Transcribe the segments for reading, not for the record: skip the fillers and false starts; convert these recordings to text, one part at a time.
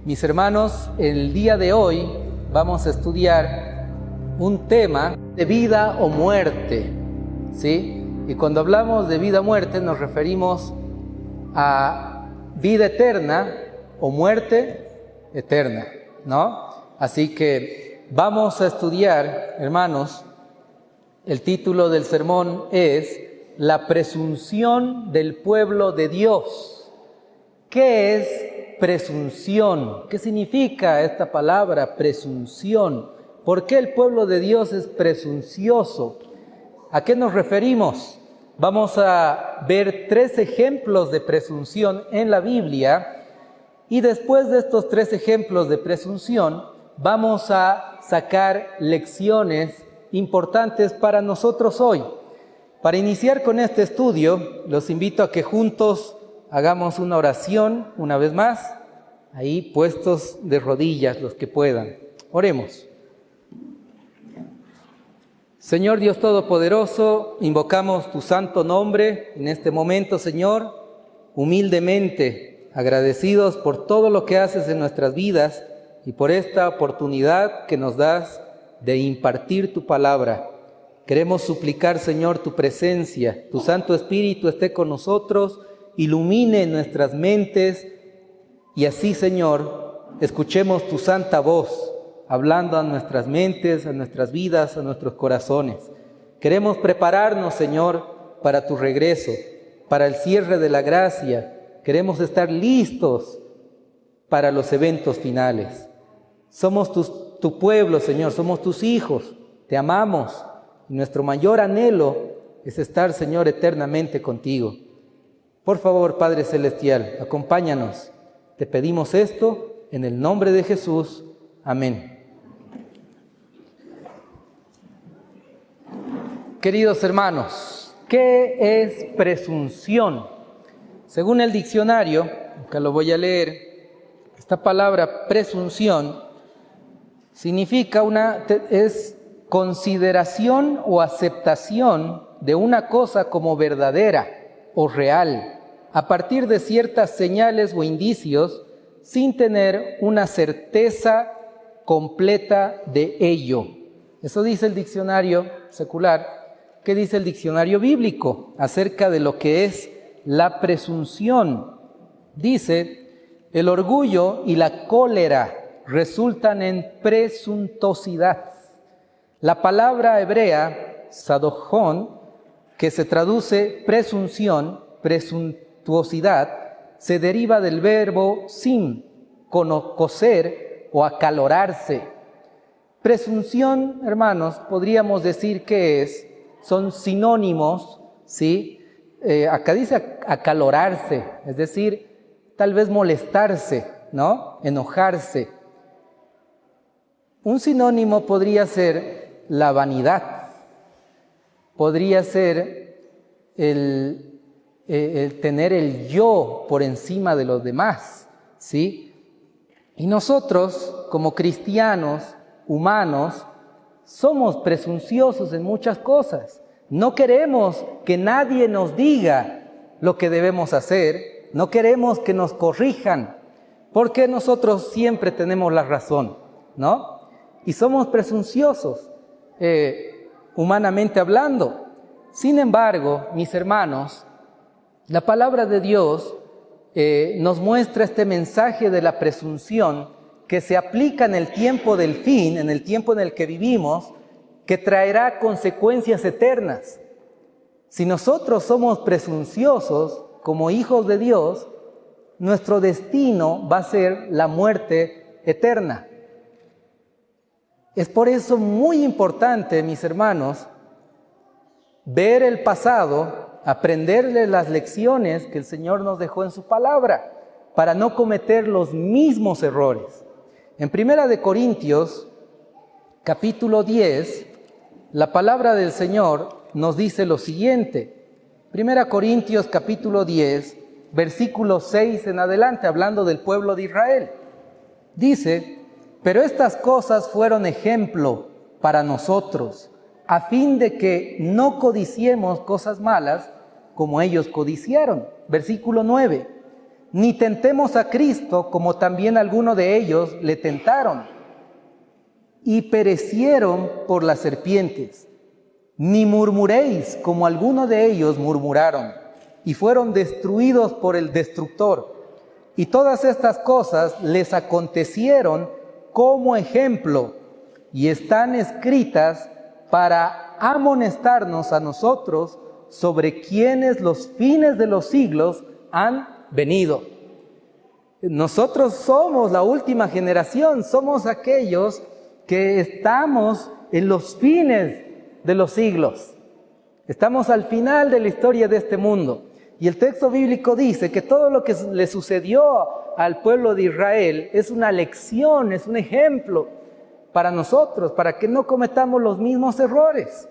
Mis hermanos, el día de hoy vamos a estudiar un tema de vida o muerte, ¿sí? Y cuando hablamos de vida o muerte nos referimos a vida eterna o muerte eterna, ¿no? Así que vamos a estudiar, hermanos, el título del sermón es La presunción del pueblo de Dios. ¿Qué es presunción? ¿Qué significa esta palabra presunción? ¿Por qué el pueblo de Dios es presuncioso? ¿A qué nos referimos? Vamos a ver 3 ejemplos de presunción en la Biblia y después de estos 3 ejemplos de presunción vamos a sacar lecciones importantes para nosotros hoy. Para iniciar con este estudio, los invito a que juntos hagamos una oración una vez más, ahí puestos de rodillas los que puedan. Oremos. Señor Dios Todopoderoso, invocamos tu santo nombre en este momento, Señor, humildemente agradecidos por todo lo que haces en nuestras vidas y por esta oportunidad que nos das de impartir tu palabra. Queremos suplicar, Señor, tu presencia, tu Santo Espíritu esté con nosotros, ilumine nuestras mentes y así, Señor, escuchemos tu santa voz, hablando a nuestras mentes, a nuestras vidas, a nuestros corazones. Queremos prepararnos, Señor, para tu regreso, para el cierre de la gracia. Queremos estar listos para los eventos finales. Somos tu pueblo, Señor, somos tus hijos, te amamos. Nuestro mayor anhelo es estar, Señor, eternamente contigo. Por favor, Padre Celestial, acompáñanos. Te pedimos esto en el nombre de Jesús. Amén. Queridos hermanos, ¿qué es presunción? Según el diccionario, acá lo voy a leer, esta palabra presunción significa es consideración o aceptación de una cosa como verdadera o real, a partir de ciertas señales o indicios, sin tener una certeza completa de ello. Eso dice el diccionario secular. ¿Qué dice el diccionario bíblico acerca de lo que es la presunción? Dice, el orgullo y la cólera resultan en presuntuosidad. La palabra hebrea, sadojón, que se traduce presunción, presuntuosidad, se deriva del verbo sim, cocer o acalorarse. Presunción, hermanos, podríamos decir que son sinónimos, ¿sí? Acá dice acalorarse, es decir, tal vez molestarse, ¿no? Enojarse. Un sinónimo podría ser la vanidad, podría ser el tener el yo por encima de los demás, ¿sí? Y nosotros, como cristianos, humanos, somos presunciosos en muchas cosas. No queremos que nadie nos diga lo que debemos hacer, no queremos que nos corrijan, porque nosotros siempre tenemos la razón, ¿no? Y somos presunciosos, humanamente hablando. Sin embargo, mis hermanos, la palabra de Dios nos muestra este mensaje de la presunción que se aplica en el tiempo del fin, en el tiempo en el que vivimos, que traerá consecuencias eternas. Si nosotros somos presunciosos como hijos de Dios, nuestro destino va a ser la muerte eterna. Es por eso muy importante, mis hermanos, ver el pasado, aprenderle las lecciones que el Señor nos dejó en su palabra, para no cometer los mismos errores. En 1 Corintios, capítulo 10, la palabra del Señor nos dice lo siguiente. 1 Corintios, capítulo 10, versículo 6 en adelante, hablando del pueblo de Israel. Dice, pero estas cosas fueron ejemplo para nosotros, a fin de que no codiciemos cosas malas como ellos codiciaron. Versículo 9. ni tentemos a Cristo como también algunos de ellos le tentaron y perecieron por las serpientes. Ni murmuréis como algunos de ellos murmuraron y fueron destruidos por el destructor. Y todas estas cosas les acontecieron como ejemplo y están escritas para amonestarnos a nosotros sobre quienes los fines de los siglos han venido. Nosotros somos la última generación, somos aquellos que estamos en los fines de los siglos. Estamos al final de la historia de este mundo. Y el texto bíblico dice que todo lo que le sucedió al pueblo de Israel es una lección, es un ejemplo para nosotros, para que no cometamos los mismos errores.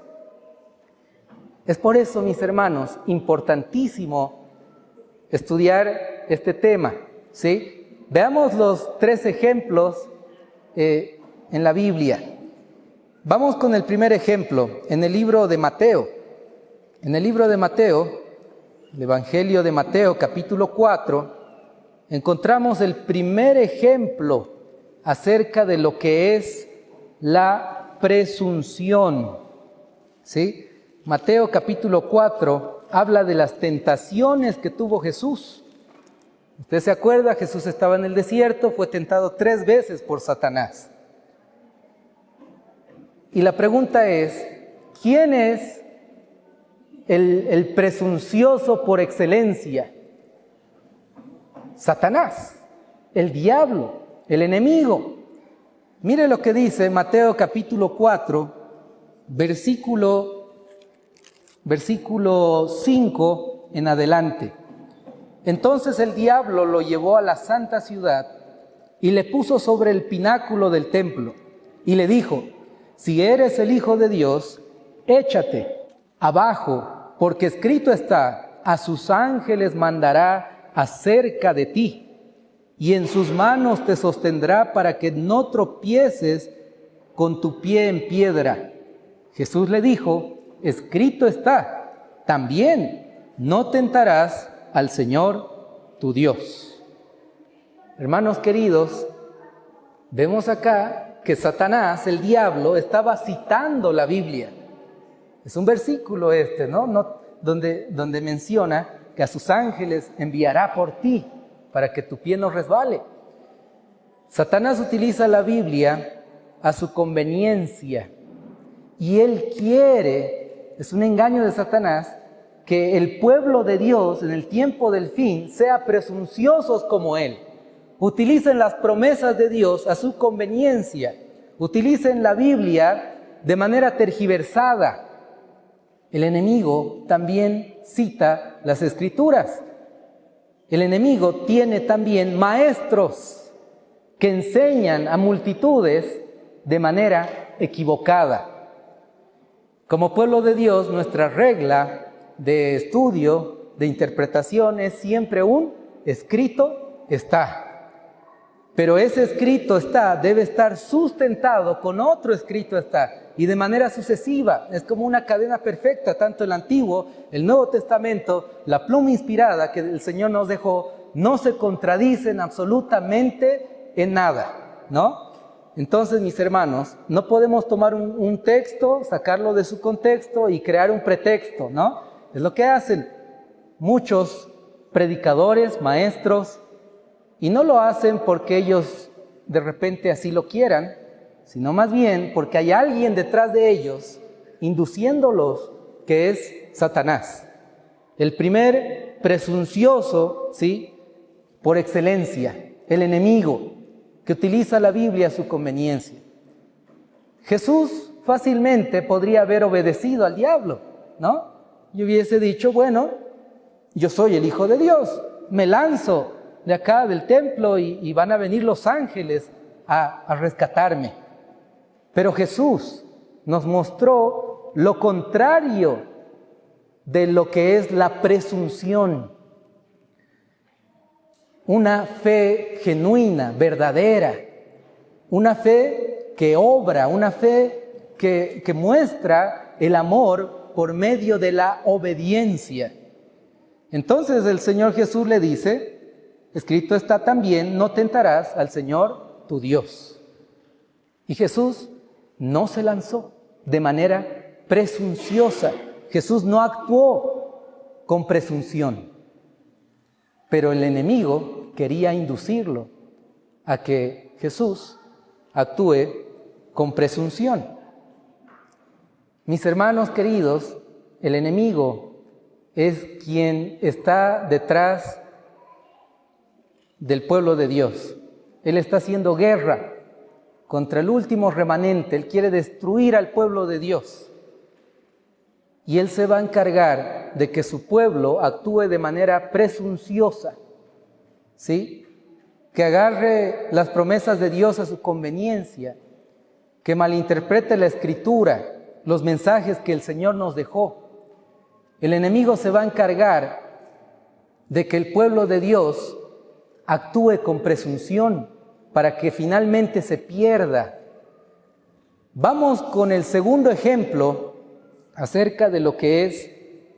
Es por eso, mis hermanos, importantísimo estudiar este tema, ¿sí? Veamos los 3 ejemplos en la Biblia. Vamos con el primer ejemplo, en el libro de Mateo. En el libro de Mateo, el Evangelio de Mateo, capítulo 4, encontramos el primer ejemplo acerca de lo que es la presunción, ¿sí? Mateo capítulo 4 habla de las tentaciones que tuvo Jesús. Usted se acuerda, Jesús estaba en el desierto, fue tentado 3 veces por Satanás. Y la pregunta es, ¿quién es el presuncioso por excelencia? Satanás, el diablo, el enemigo. Mire lo que dice Mateo capítulo 4, versículo 5 en adelante. Entonces el diablo lo llevó a la santa ciudad y le puso sobre el pináculo del templo y le dijo: si eres el Hijo de Dios, échate abajo, porque escrito está: a sus ángeles mandará acerca de ti, y en sus manos te sostendrá para que no tropieces con tu pie en piedra. Jesús le dijo: escrito está también: no tentarás al Señor tu Dios. Hermanos queridos, vemos acá que Satanás, el diablo, estaba citando la Biblia. Es un versículo ¿no? Donde menciona que a sus ángeles enviará por ti para que tu pie no resbale. Satanás utiliza la Biblia a su conveniencia y él quiere, es un engaño de Satanás, que el pueblo de Dios en el tiempo del fin sea presunciosos como él. Utilicen las promesas de Dios a su conveniencia. Utilicen la Biblia de manera tergiversada. El enemigo también cita las Escrituras. El enemigo tiene también maestros que enseñan a multitudes de manera equivocada. Como pueblo de Dios, nuestra regla de estudio, de interpretación es siempre un escrito está. Pero ese escrito está debe estar sustentado con otro escrito está, y de manera sucesiva. Es como una cadena perfecta, tanto el Antiguo, el Nuevo Testamento, la pluma inspirada que el Señor nos dejó, no se contradicen absolutamente en nada, ¿no? Entonces, mis hermanos, no podemos tomar un texto, sacarlo de su contexto y crear un pretexto, ¿no? Es lo que hacen muchos predicadores, maestros, y no lo hacen porque ellos de repente así lo quieran, sino más bien porque hay alguien detrás de ellos induciéndolos, que es Satanás. El primer presuncioso, ¿sí?, por excelencia, el enemigo que utiliza la Biblia a su conveniencia. Jesús fácilmente podría haber obedecido al diablo, ¿no? Y hubiese dicho: bueno, yo soy el Hijo de Dios, me lanzo de acá del templo y van a venir los ángeles a rescatarme. Pero Jesús nos mostró lo contrario de lo que es la presunción. Una fe genuina, verdadera, una fe que obra, una fe que muestra el amor por medio de la obediencia. Entonces el Señor Jesús le dice: escrito está también, no tentarás al Señor tu Dios. Y Jesús no se lanzó de manera presunciosa. Jesús no actuó con presunción. Pero el enemigo quería inducirlo a que Jesús actúe con presunción. Mis hermanos queridos, el enemigo es quien está detrás del pueblo de Dios. Él está haciendo guerra contra el último remanente. Él quiere destruir al pueblo de Dios. Y Él se va a encargar de que su pueblo actúe de manera presunciosa, ¿sí? Que agarre las promesas de Dios a su conveniencia, que malinterprete la Escritura, los mensajes que el Señor nos dejó. El enemigo se va a encargar de que el pueblo de Dios actúe con presunción para que finalmente se pierda. Vamos con el segundo ejemplo acerca de lo que es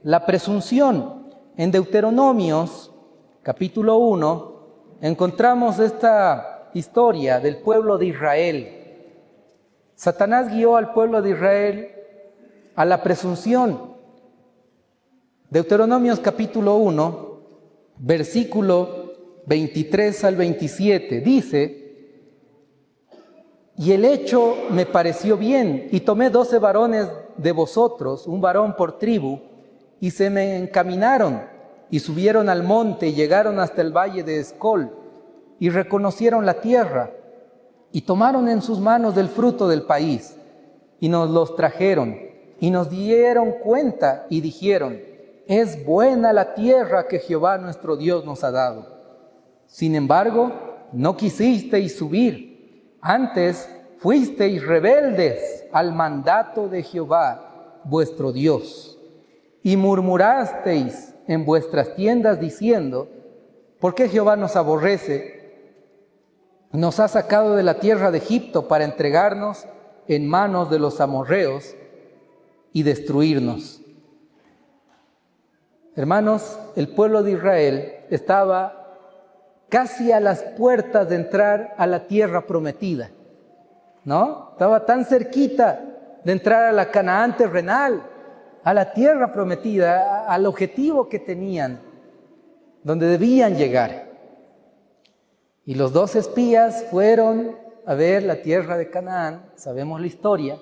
la presunción. En Deuteronomios, capítulo 1, encontramos esta historia del pueblo de Israel. Satanás guió al pueblo de Israel a la presunción. Deuteronomios capítulo 1, versículo 23 al 27, dice: y el hecho me pareció bien, y tomé 12 varones de vosotros, un varón por tribu, y se me encaminaron, y subieron al monte, y llegaron hasta el valle de Escol, y reconocieron la tierra, y tomaron en sus manos del fruto del país, y nos los trajeron, y nos dieron cuenta, y dijeron: es buena la tierra que Jehová nuestro Dios nos ha dado. Sin embargo, no quisisteis subir, antes fuisteis rebeldes al mandato de Jehová vuestro Dios, y murmurasteis en vuestras tiendas diciendo: ¿por qué Jehová nos aborrece? Nos ha sacado de la tierra de Egipto para entregarnos en manos de los amorreos y destruirnos. Hermanos, el pueblo de Israel estaba casi a las puertas de entrar a la tierra prometida, ¿no? Estaba tan cerquita de entrar a la Canaán terrenal, a la tierra prometida, al objetivo que tenían, donde debían llegar. Y los 2 espías fueron a ver la tierra de Canaán, sabemos la historia,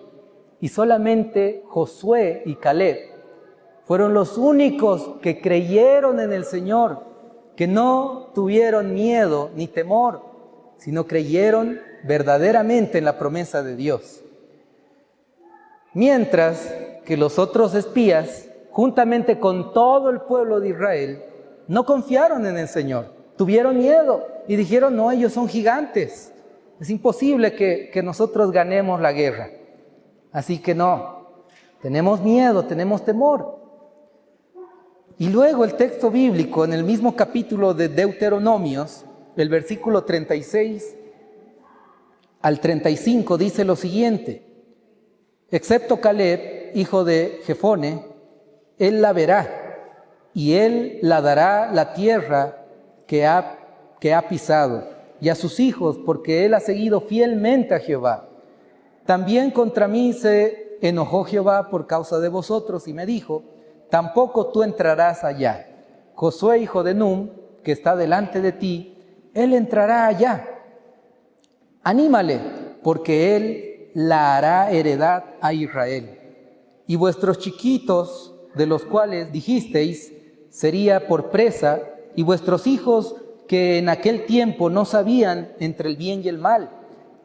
y solamente Josué y Caleb fueron los únicos que creyeron en el Señor, que no tuvieron miedo ni temor, sino creyeron verdaderamente en la promesa de Dios. Mientras que los otros espías, juntamente con todo el pueblo de Israel, no confiaron en el Señor, tuvieron miedo y dijeron: no, ellos son gigantes, es imposible que nosotros ganemos la guerra. Así que no, tenemos miedo, tenemos temor. Y luego el texto bíblico en el mismo capítulo de Deuteronomios, el versículo 36 al 35 dice lo siguiente: excepto Caleb, hijo de Jefone, él la verá, y él la dará la tierra que ha pisado, y a sus hijos, porque él ha seguido fielmente a Jehová. También contra mí se enojó Jehová por causa de vosotros, y me dijo: tampoco tú entrarás allá. Josué, hijo de Nun, que está delante de ti, él entrará allá. Anímale, porque él la hará heredad a Israel. Y vuestros chiquitos, de los cuales dijisteis, sería por presa, y vuestros hijos, que en aquel tiempo no sabían entre el bien y el mal,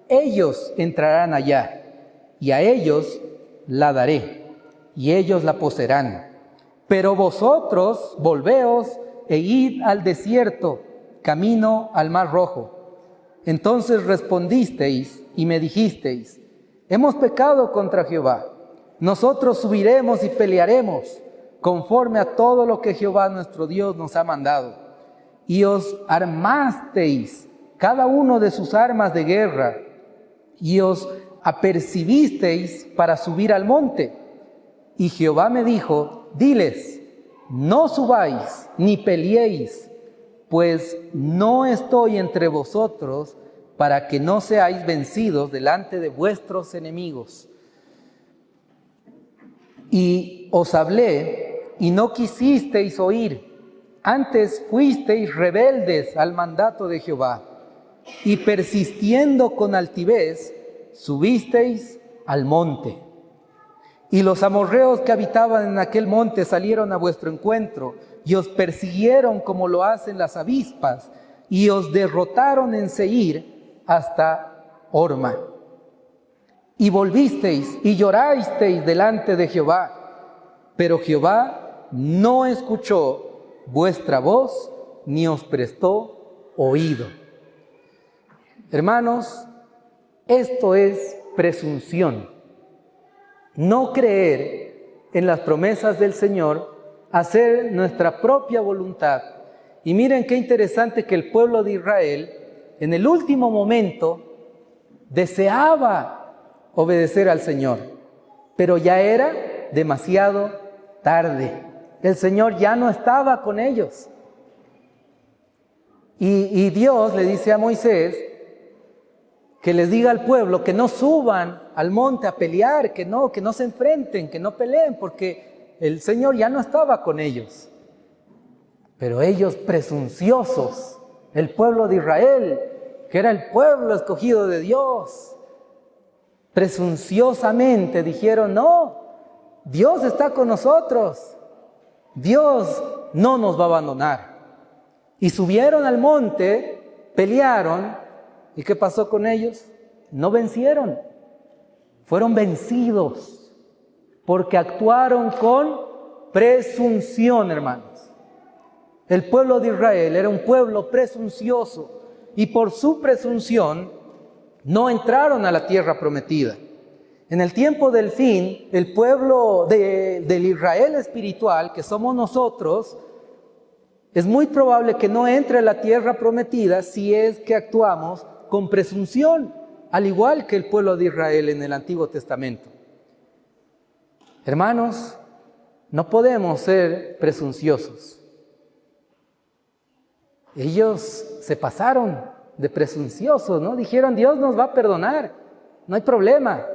ellos entrarán allá, y a ellos la daré, y ellos la poseerán. Pero vosotros volveos e id al desierto, camino al mar rojo. Entonces respondisteis y me dijisteis: hemos pecado contra Jehová. Nosotros subiremos y pelearemos, conforme a todo lo que Jehová nuestro Dios nos ha mandado. Y os armasteis cada uno de sus armas de guerra, y os apercibisteis para subir al monte. Y Jehová me dijo: diles: no subáis ni peleéis, pues no estoy entre vosotros para que no seáis vencidos delante de vuestros enemigos. Y os hablé y no quisisteis oír, antes fuisteis rebeldes al mandato de Jehová, y persistiendo con altivez, subisteis al monte. Y los amorreos que habitaban en aquel monte salieron a vuestro encuentro, y os persiguieron como lo hacen las avispas, y os derrotaron en Seir hasta Horma. Y volvisteis y llorasteis delante de Jehová, pero Jehová no escuchó vuestra voz, ni os prestó oído. Hermanos, esto es presunción. No creer en las promesas del Señor, hacer nuestra propia voluntad. Y miren qué interesante que el pueblo de Israel, en el último momento, deseaba obedecer al Señor, pero ya era demasiado tarde. El Señor ya no estaba con ellos. Y Dios le dice a Moisés que les diga al pueblo que no suban al monte a pelear, que no se enfrenten, que no peleen, porque el Señor ya no estaba con ellos. Pero ellos, presunciosos, el pueblo de Israel, que era el pueblo escogido de Dios, presunciosamente dijeron: no, Dios está con nosotros, Dios no nos va a abandonar. Y subieron al monte, pelearon, ¿y qué pasó con ellos? No vencieron, fueron vencidos, porque actuaron con presunción, hermanos. El pueblo de Israel era un pueblo presuncioso, y por su presunción no entraron a la tierra prometida. En el tiempo del fin, el pueblo del Israel espiritual, que somos nosotros, es muy probable que no entre a la tierra prometida si es que actuamos con presunción, al igual que el pueblo de Israel en el Antiguo Testamento. Hermanos, no podemos ser presunciosos. Ellos se pasaron de presunciosos, ¿no? Dijeron: Dios nos va a perdonar, no hay problema.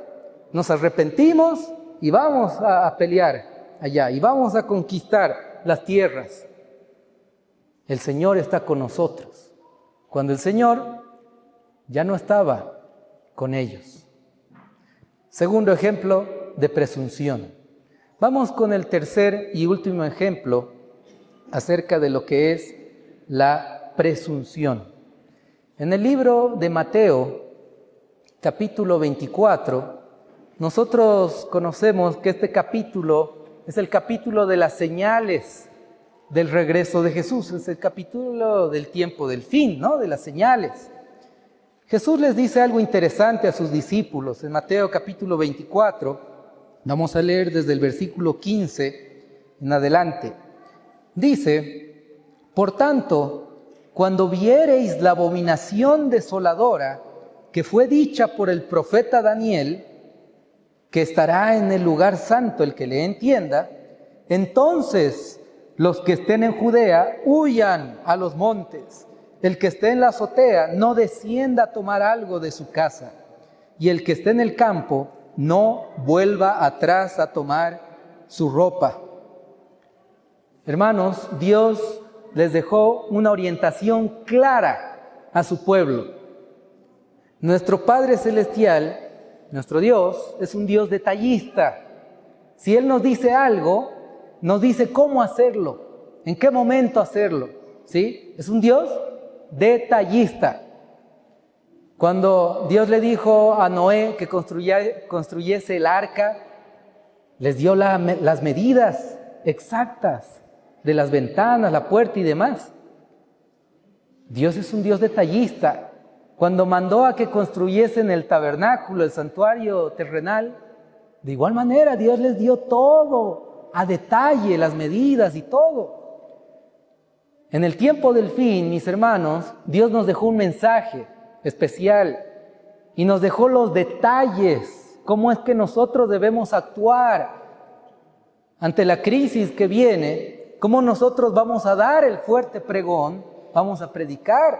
Nos arrepentimos y vamos a pelear allá, y vamos a conquistar las tierras. El Señor está con nosotros, cuando el Señor ya no estaba con ellos. Segundo ejemplo de presunción. Vamos con el tercer y último ejemplo acerca de lo que es la presunción. En el libro de Mateo, capítulo 24, nosotros conocemos que este capítulo es el capítulo de las señales del regreso de Jesús. Es el capítulo del tiempo del fin, ¿no? De las señales. Jesús les dice algo interesante a sus discípulos. En Mateo capítulo 24, vamos a leer desde el versículo 15 en adelante. Dice: por tanto, cuando viereis la abominación desoladora que fue dicha por el profeta Daniel, que estará en el lugar santo el que le entienda, entonces los que estén en Judea huyan a los montes. El que esté en la azotea no descienda a tomar algo de su casa, y el que esté en el campo no vuelva atrás a tomar su ropa. Hermanos, Dios les dejó una orientación clara a su pueblo. Nuestro Padre Celestial, nuestro Dios, es un Dios detallista. Si Él nos dice algo, nos dice cómo hacerlo, en qué momento hacerlo, ¿sí? Es un Dios detallista. Cuando Dios le dijo a Noé que construyese el arca, les dio las medidas exactas de las ventanas, la puerta y demás. Dios es un Dios detallista. Cuando mandó a que construyesen el tabernáculo, el santuario terrenal, de igual manera Dios les dio todo a detalle, las medidas y todo. En el tiempo del fin, mis hermanos, Dios nos dejó un mensaje especial y nos dejó los detalles, cómo es que nosotros debemos actuar ante la crisis que viene, cómo nosotros vamos a dar el fuerte pregón vamos a predicar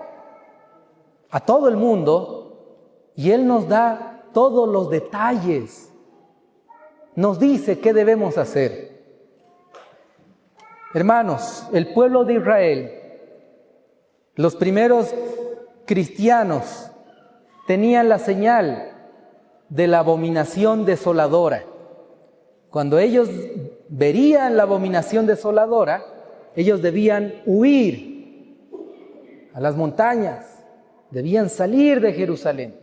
a todo el mundo, y Él nos da todos los detalles, nos dice qué debemos hacer. Hermanos, el pueblo de Israel, los primeros cristianos, tenían la señal de la abominación desoladora. Cuando ellos verían la abominación desoladora, ellos debían huir a las montañas, debían salir de Jerusalén.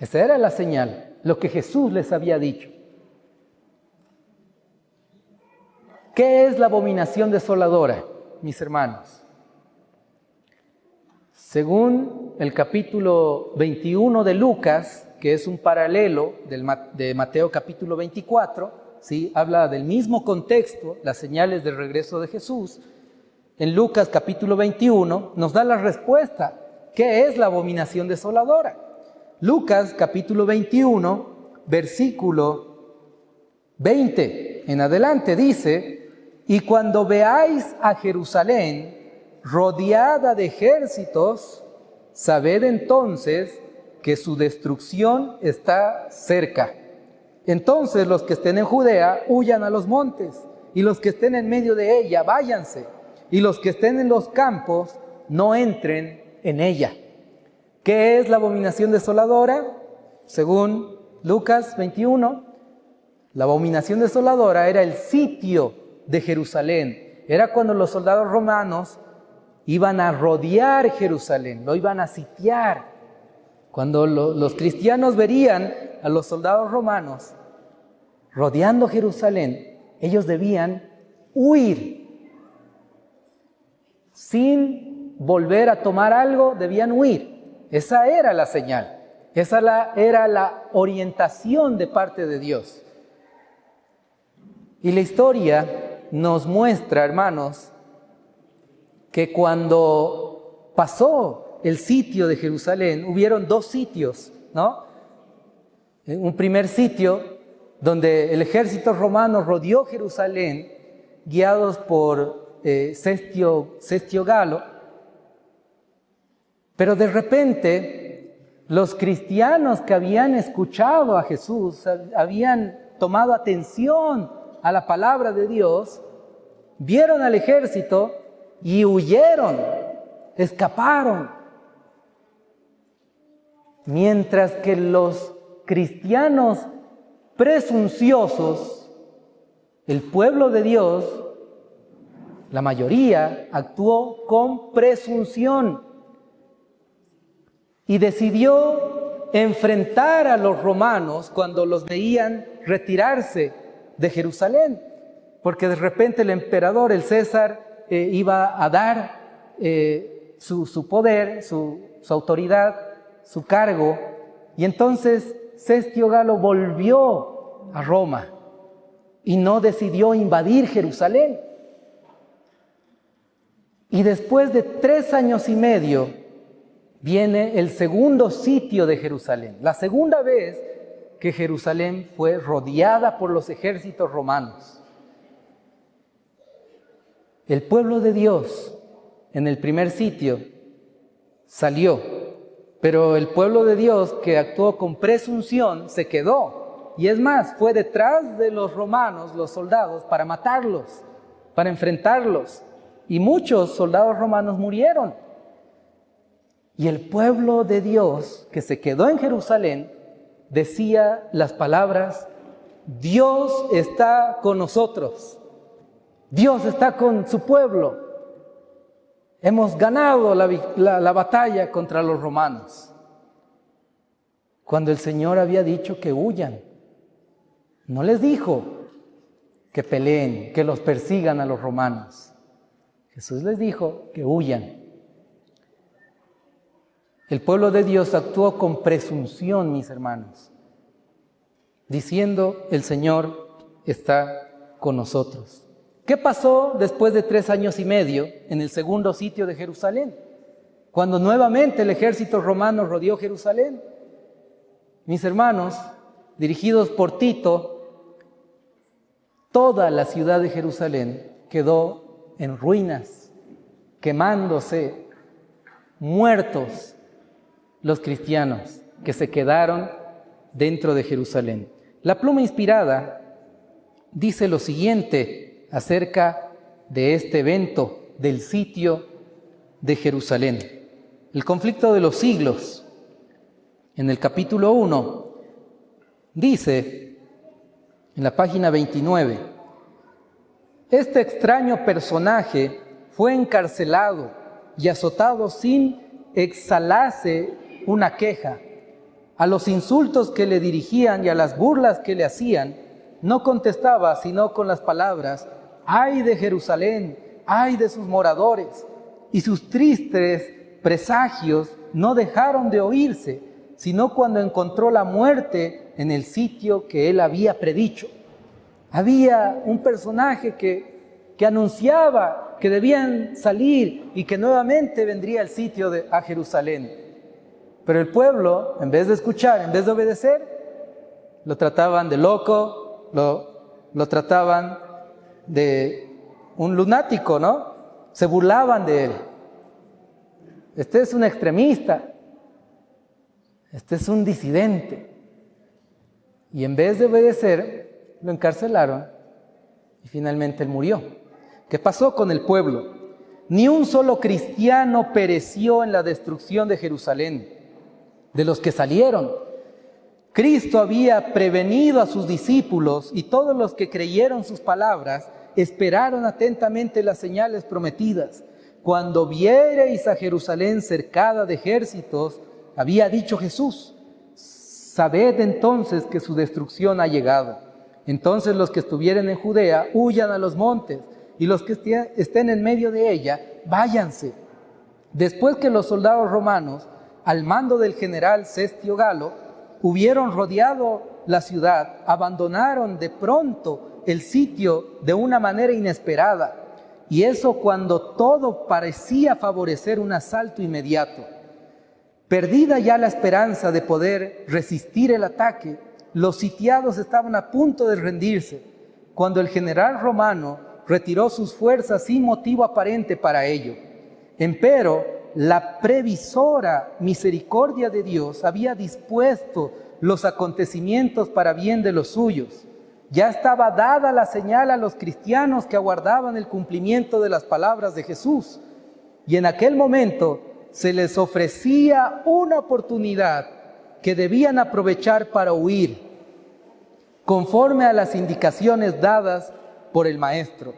Esa era la señal, lo que Jesús les había dicho. ¿Qué es la abominación desoladora, mis hermanos? Según el capítulo 21 de Lucas, que es un paralelo de Mateo capítulo 24, ¿sí? Habla del mismo contexto, las señales del regreso de Jesús. En Lucas capítulo 21 nos da la respuesta. ¿Qué es la abominación desoladora? Lucas capítulo 21, versículo 20 en adelante dice: y cuando veáis a Jerusalén rodeada de ejércitos, sabed entonces que su destrucción está cerca. Entonces los que estén en Judea huyan a los montes, y los que estén en medio de ella váyanse, y los que estén en los campos no entren en ella. ¿Qué es la abominación desoladora? Según Lucas 21, la abominación desoladora era el sitio de Jerusalén. Era cuando los soldados romanos iban a rodear Jerusalén, lo iban a sitiar. Cuando los cristianos verían a los soldados romanos rodeando Jerusalén, ellos debían huir. Sin volver a tomar algo, debían huir. Esa era la señal, era la orientación de parte de Dios. Y la historia nos muestra, hermanos, que cuando pasó el sitio de Jerusalén, hubieron dos sitios, ¿no? Un primer sitio donde el ejército romano rodeó Jerusalén, guiados por Cestio Galo, pero de repente los cristianos que habían escuchado a Jesús, habían tomado atención a la palabra de Dios, vieron al ejército y huyeron, escaparon. Mientras que los cristianos presunciosos, el pueblo de Dios, la mayoría actuó con presunción y decidió enfrentar a los romanos cuando los veían retirarse de Jerusalén, porque de repente el emperador, el César, iba a dar su poder, su autoridad, su cargo, y entonces Cestio Galo volvió a Roma y no decidió invadir Jerusalén. Y después de 3 años y medio viene el segundo sitio de Jerusalén, la segunda vez que Jerusalén fue rodeada por los ejércitos romanos. El pueblo de Dios en el primer sitio salió, pero el pueblo de Dios que actuó con presunción se quedó. Y es más, fue detrás de los romanos, los soldados, para matarlos, para enfrentarlos. Y muchos soldados romanos murieron. Y el pueblo de Dios que se quedó en Jerusalén decía las palabras: Dios está con nosotros, Dios está con su pueblo. Hemos ganado la batalla contra los romanos. Cuando el Señor había dicho que huyan, no les dijo que peleen, que los persigan a los romanos. Jesús les dijo que huyan. El pueblo de Dios actuó con presunción, mis hermanos, diciendo: el Señor está con nosotros. ¿Qué pasó después de 3 años y medio en el segundo sitio de Jerusalén? Cuando nuevamente el ejército romano rodeó Jerusalén. Mis hermanos, dirigidos por Tito, toda la ciudad de Jerusalén quedó en ruinas. quemándose, muertos los cristianos que se quedaron dentro de Jerusalén. La pluma inspirada dice lo siguiente acerca de este evento del sitio de Jerusalén. El conflicto de los siglos, en el capítulo 1, dice, en la página 29, este extraño personaje fue encarcelado y azotado sin exhalarse una queja. A los insultos que le dirigían y a las burlas que le hacían, no contestaba sino con las palabras: ¡ay de Jerusalén! ¡Ay de sus moradores! Y sus tristes presagios no dejaron de oírse, sino cuando encontró la muerte en el sitio que él había predicho. Había un personaje que anunciaba que debían salir y que nuevamente vendría el sitio a Jerusalén. Pero el pueblo, en vez de escuchar, en vez de obedecer, lo trataban de loco, lo trataban de un lunático, ¿no? Se burlaban de él. Este es un extremista, este es un disidente. Y en vez de obedecer, lo encarcelaron y finalmente él murió. ¿Qué pasó con el pueblo? Ni un solo cristiano pereció en la destrucción de Jerusalén, de los que salieron. Cristo había prevenido a sus discípulos y todos los que creyeron sus palabras esperaron atentamente las señales prometidas. Cuando viereis a Jerusalén cercada de ejércitos, había dicho Jesús, sabed entonces que su destrucción ha llegado. Entonces los que estuvieren en Judea huyan a los montes, y los que estén en medio de ella, váyanse. Después que los soldados romanos, al mando del general Cestio Galo, hubieron rodeado la ciudad, abandonaron de pronto el sitio de una manera inesperada, y eso cuando todo parecía favorecer un asalto inmediato. Perdida ya la esperanza de poder resistir el ataque, los sitiados estaban a punto de rendirse, cuando el general romano retiró sus fuerzas sin motivo aparente para ello. Empero, la previsora misericordia de Dios había dispuesto los acontecimientos para bien de los suyos. Ya estaba dada la señal a los cristianos que aguardaban el cumplimiento de las palabras de Jesús. Y en aquel momento se les ofrecía una oportunidad que debían aprovechar para huir, conforme a las indicaciones dadas por el Maestro.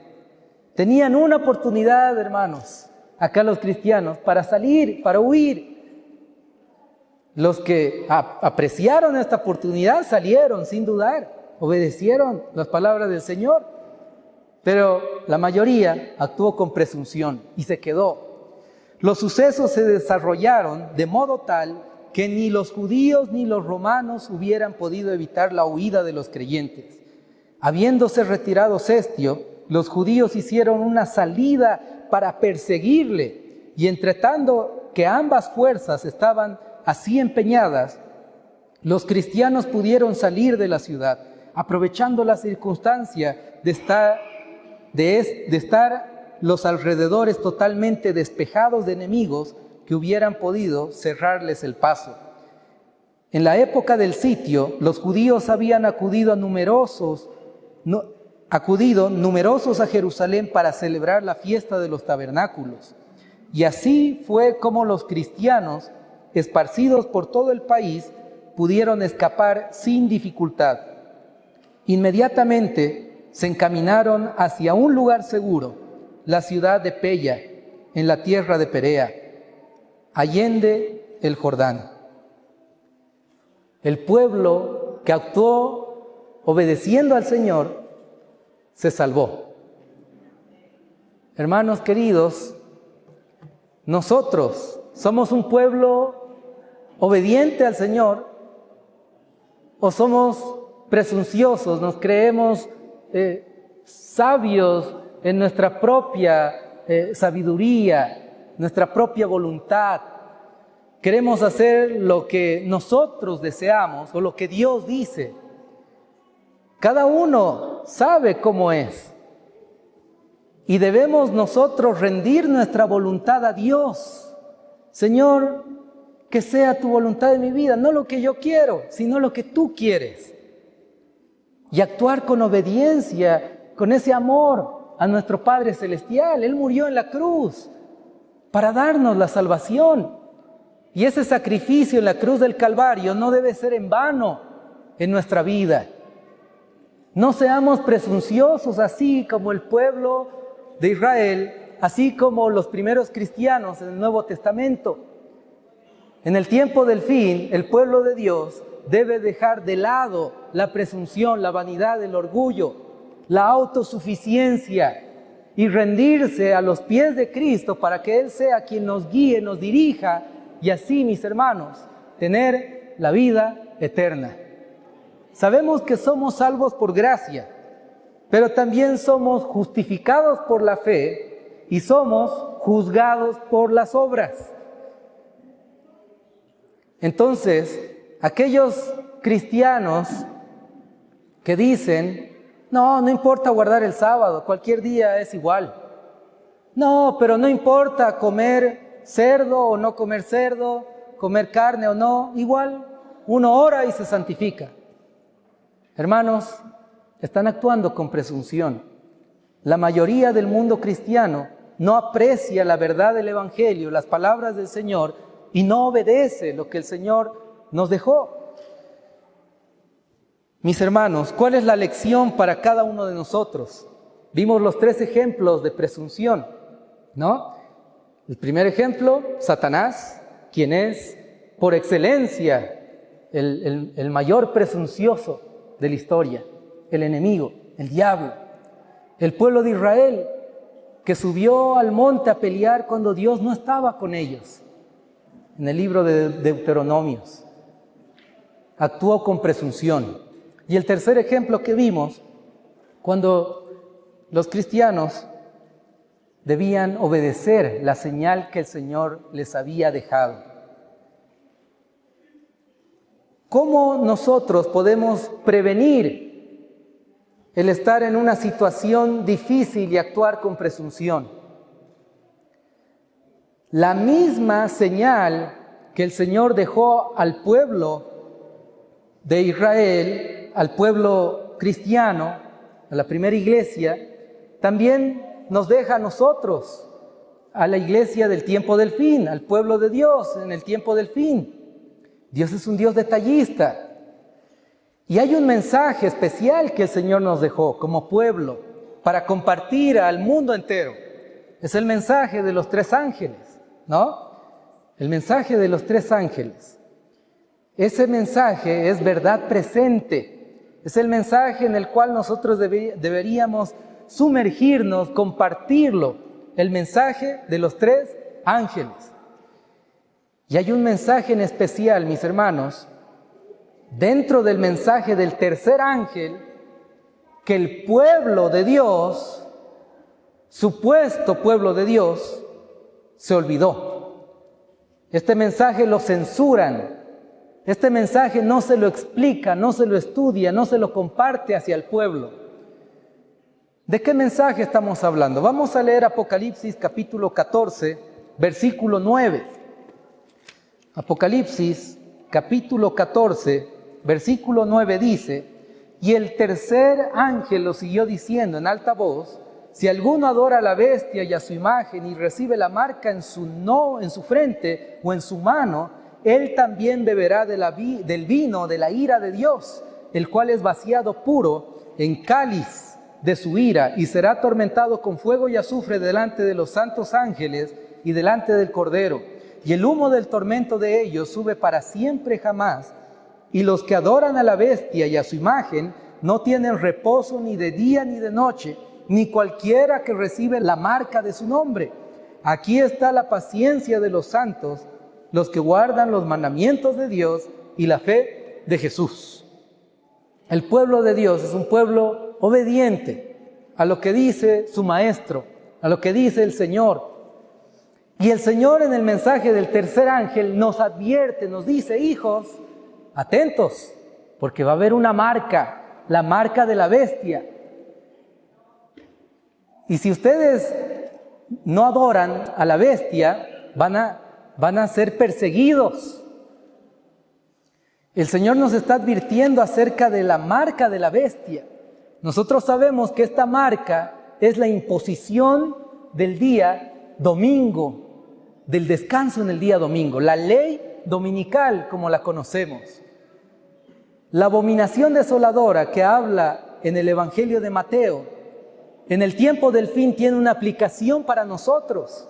Tenían una oportunidad, hermanos, acá los cristianos, para salir, para huir. Los que apreciaron esta oportunidad salieron sin dudar, obedecieron las palabras del Señor, pero la mayoría actuó con presunción y se quedó. Los sucesos se desarrollaron de modo tal que ni los judíos ni los romanos hubieran podido evitar la huida de los creyentes. Habiéndose retirado Cestio, los judíos hicieron una salida para perseguirle, y entretanto que ambas fuerzas estaban así empeñadas, los cristianos pudieron salir de la ciudad, aprovechando la circunstancia de estar los alrededores totalmente despejados de enemigos que hubieran podido cerrarles el paso. En la época del sitio, los judíos habían acudido numerosos a Jerusalén para celebrar la fiesta de los tabernáculos. Y así fue como los cristianos, esparcidos por todo el país, pudieron escapar sin dificultad. Inmediatamente se encaminaron hacia un lugar seguro, la ciudad de Pella, en la tierra de Perea, allende el Jordán. El pueblo que actuó obedeciendo al Señor se salvó. Hermanos queridos, nosotros somos un pueblo obediente al Señor, o somos presunciosos, nos creemos sabios en nuestra propia sabiduría, nuestra propia voluntad. Queremos hacer lo que nosotros deseamos o lo que Dios dice. Cada uno sabe cómo es. Y debemos nosotros rendir nuestra voluntad a Dios. Señor, que sea tu voluntad en mi vida, no lo que yo quiero, sino lo que tú quieres. Y actuar con obediencia, con ese amor a nuestro Padre Celestial. Él murió en la cruz para darnos la salvación. Y ese sacrificio en la cruz del Calvario no debe ser en vano en nuestra vida. No seamos presunciosos así como el pueblo de Israel, así como los primeros cristianos en el Nuevo Testamento. En el tiempo del fin, el pueblo de Dios debe dejar de lado la presunción, la vanidad, el orgullo, la autosuficiencia y rendirse a los pies de Cristo para que Él sea quien nos guíe, nos dirija y así, mis hermanos, tener la vida eterna. Sabemos que somos salvos por gracia, pero también somos justificados por la fe y somos juzgados por las obras. Entonces, aquellos cristianos que dicen, no importa guardar el sábado, cualquier día es igual. No, pero no importa comer cerdo o no comer cerdo, comer carne o no, igual uno ora y se santifica. Hermanos, están actuando con presunción. La mayoría del mundo cristiano no aprecia la verdad del Evangelio, las palabras del Señor, y no obedece lo que el Señor nos dejó. Mis hermanos, ¿cuál es la lección para cada uno de nosotros? Vimos los 3 ejemplos de presunción, ¿no? El primer ejemplo, Satanás, quien es por excelencia el mayor presuncioso de la historia, el enemigo, el diablo. El pueblo de Israel, que subió al monte a pelear cuando Dios no estaba con ellos. En el libro de Deuteronomios, actuó con presunción. Y el tercer ejemplo que vimos, cuando los cristianos debían obedecer la señal que el Señor les había dejado. ¿Cómo nosotros podemos prevenir el estar en una situación difícil y actuar con presunción? La misma señal que el Señor dejó al pueblo de Israel, al pueblo cristiano, a la primera iglesia, también nos deja a nosotros, a la iglesia del tiempo del fin, al pueblo de Dios en el tiempo del fin. Dios es un Dios detallista. Y hay un mensaje especial que el Señor nos dejó como pueblo para compartir al mundo entero. Es el mensaje de los 3 ángeles, ¿no? El mensaje de los 3 ángeles. Ese mensaje es verdad presente. Es el mensaje en el cual nosotros deberíamos sumergirnos, compartirlo. El mensaje de los 3 ángeles. Y hay un mensaje en especial, mis hermanos, dentro del mensaje del tercer ángel, que el pueblo de Dios, supuesto pueblo de Dios, se olvidó. Este mensaje lo censuran. Este mensaje no se lo explica, no se lo estudia, no se lo comparte hacia el pueblo. ¿De qué mensaje estamos hablando? Vamos a leer Apocalipsis capítulo 14, versículo 9. Apocalipsis capítulo 14, versículo 9 dice: y el tercer ángel lo siguió diciendo en alta voz: si alguno adora a la bestia y a su imagen y recibe la marca en su frente o en su mano, él también beberá del vino de la ira de Dios, el cual es vaciado puro en cáliz de su ira, y será atormentado con fuego y azufre delante de los santos ángeles y delante del Cordero. Y el humo del tormento de ellos sube para siempre jamás. Y los que adoran a la bestia y a su imagen no tienen reposo ni de día ni de noche, ni cualquiera que recibe la marca de su nombre. Aquí está la paciencia de los santos, los que guardan los mandamientos de Dios y la fe de Jesús. El pueblo de Dios es un pueblo obediente a lo que dice su maestro, a lo que dice el Señor. Y el Señor en el mensaje del tercer ángel nos advierte, nos dice: hijos, atentos, porque va a haber una marca, la marca de la bestia. Y si ustedes no adoran a la bestia, van a ser perseguidos. El Señor nos está advirtiendo acerca de la marca de la bestia. Nosotros sabemos que esta marca es la imposición del día domingo, del descanso en el día domingo, la ley dominical como la conocemos. La abominación desoladora que habla en el Evangelio de Mateo, en el tiempo del fin tiene una aplicación para nosotros.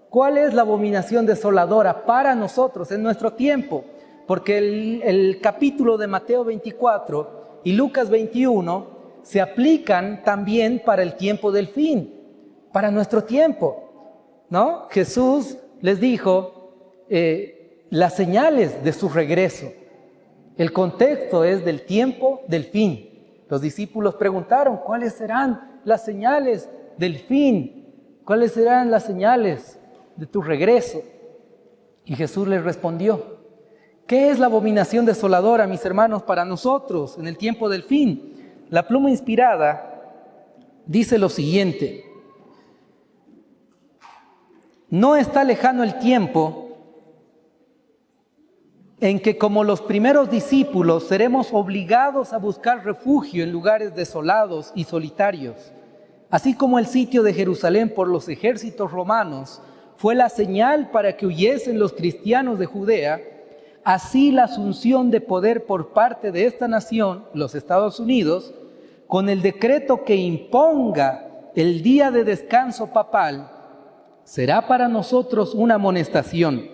¿Cuál es la abominación desoladora para nosotros en nuestro tiempo? Porque el capítulo de Mateo 24 y Lucas 21 se aplican también para el tiempo del fin, para nuestro tiempo, ¿no? Jesús les dijo las señales de su regreso. El contexto es del tiempo del fin. Los discípulos preguntaron, ¿cuáles serán las señales del fin? ¿Cuáles serán las señales de tu regreso? Y Jesús les respondió, ¿qué es la abominación desoladora, mis hermanos, para nosotros en el tiempo del fin? La pluma inspirada dice lo siguiente: no está lejano el tiempo en que, como los primeros discípulos, seremos obligados a buscar refugio en lugares desolados y solitarios. Así como el sitio de Jerusalén por los ejércitos romanos fue la señal para que huyesen los cristianos de Judea, así la asunción de poder por parte de esta nación, los Estados Unidos, con el decreto que imponga el día de descanso papal, será para nosotros una amonestación.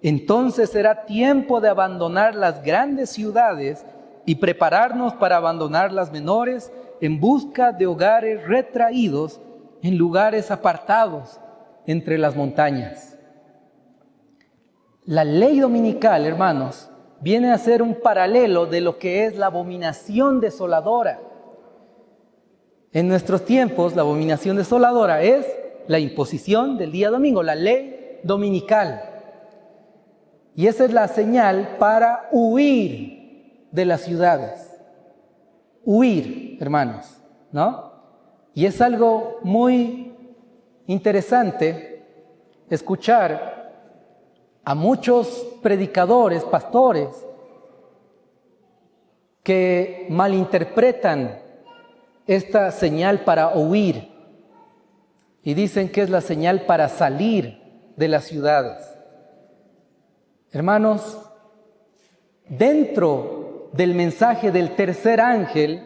Entonces será tiempo de abandonar las grandes ciudades y prepararnos para abandonar las menores en busca de hogares retraídos en lugares apartados entre las montañas. La ley dominical, hermanos, viene a ser un paralelo de lo que es la abominación desoladora. En nuestros tiempos, la abominación desoladora es la imposición del día domingo, la ley dominical. Y esa es la señal para huir de las ciudades. Huir, hermanos, ¿no? Y es algo muy interesante escuchar a muchos predicadores, pastores, que malinterpretan esta señal para huir y dicen que es la señal para salir de las ciudades. Hermanos, dentro del mensaje del tercer ángel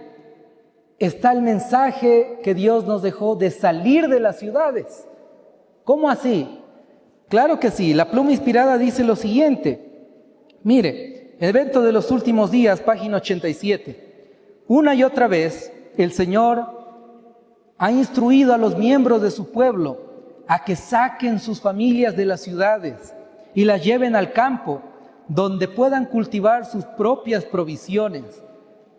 está el mensaje que Dios nos dejó de salir de las ciudades. ¿Cómo así? Claro que sí, la pluma inspirada dice lo siguiente. Mire, Evento de los Últimos Días, página 87. Una y otra vez, el Señor ha instruido a los miembros de su pueblo a que saquen sus familias de las ciudades y las lleven al campo, donde puedan cultivar sus propias provisiones,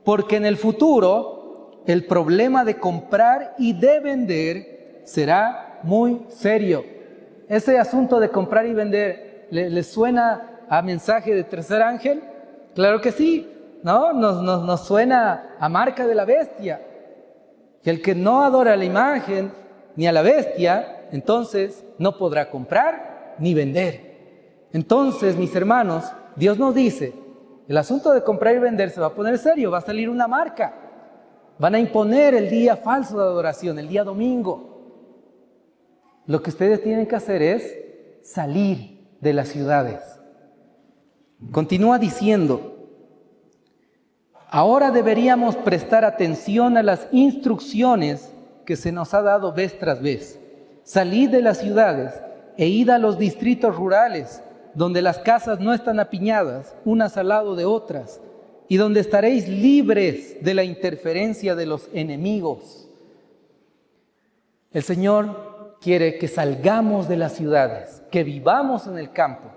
porque en el futuro el problema de comprar y de vender será muy serio. Ese asunto de comprar y vender, ¿les suena a mensaje de tercer ángel? Claro que sí, ¿no? Nos suena a marca de la bestia. Y el que no adora a la imagen ni a la bestia, entonces no podrá comprar ni vender. Entonces, mis hermanos, Dios nos dice, el asunto de comprar y vender se va a poner serio, va a salir una marca. Van a imponer el día falso de adoración, el día domingo. Lo que ustedes tienen que hacer es salir de las ciudades. Continúa diciendo, ahora deberíamos prestar atención a las instrucciones que se nos ha dado vez tras vez. Salid de las ciudades e id a los distritos rurales, donde las casas no están apiñadas, unas al lado de otras, y donde estaréis libres de la interferencia de los enemigos. El Señor quiere que salgamos de las ciudades, que vivamos en el campo.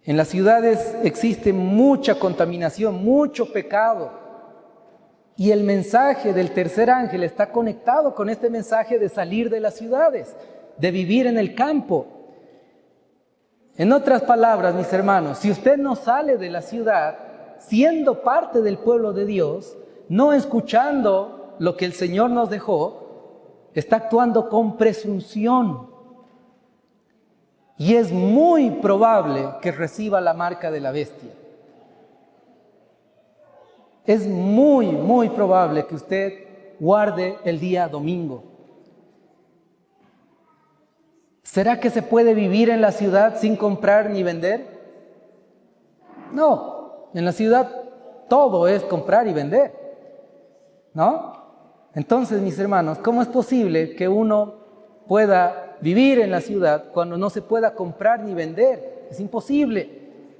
En las ciudades existe mucha contaminación, mucho pecado. Y el mensaje del tercer ángel está conectado con este mensaje de salir de las ciudades, de vivir en el campo. En otras palabras, mis hermanos, si usted no sale de la ciudad, siendo parte del pueblo de Dios, no escuchando lo que el Señor nos dejó, está actuando con presunción. Y es muy probable que reciba la marca de la bestia. Es muy probable que usted guarde el día domingo. ¿Será que se puede vivir en la ciudad sin comprar ni vender? No, en la ciudad todo es comprar y vender, ¿no? Entonces, mis hermanos, ¿cómo es posible que uno pueda vivir en la ciudad cuando no se pueda comprar ni vender? Es imposible.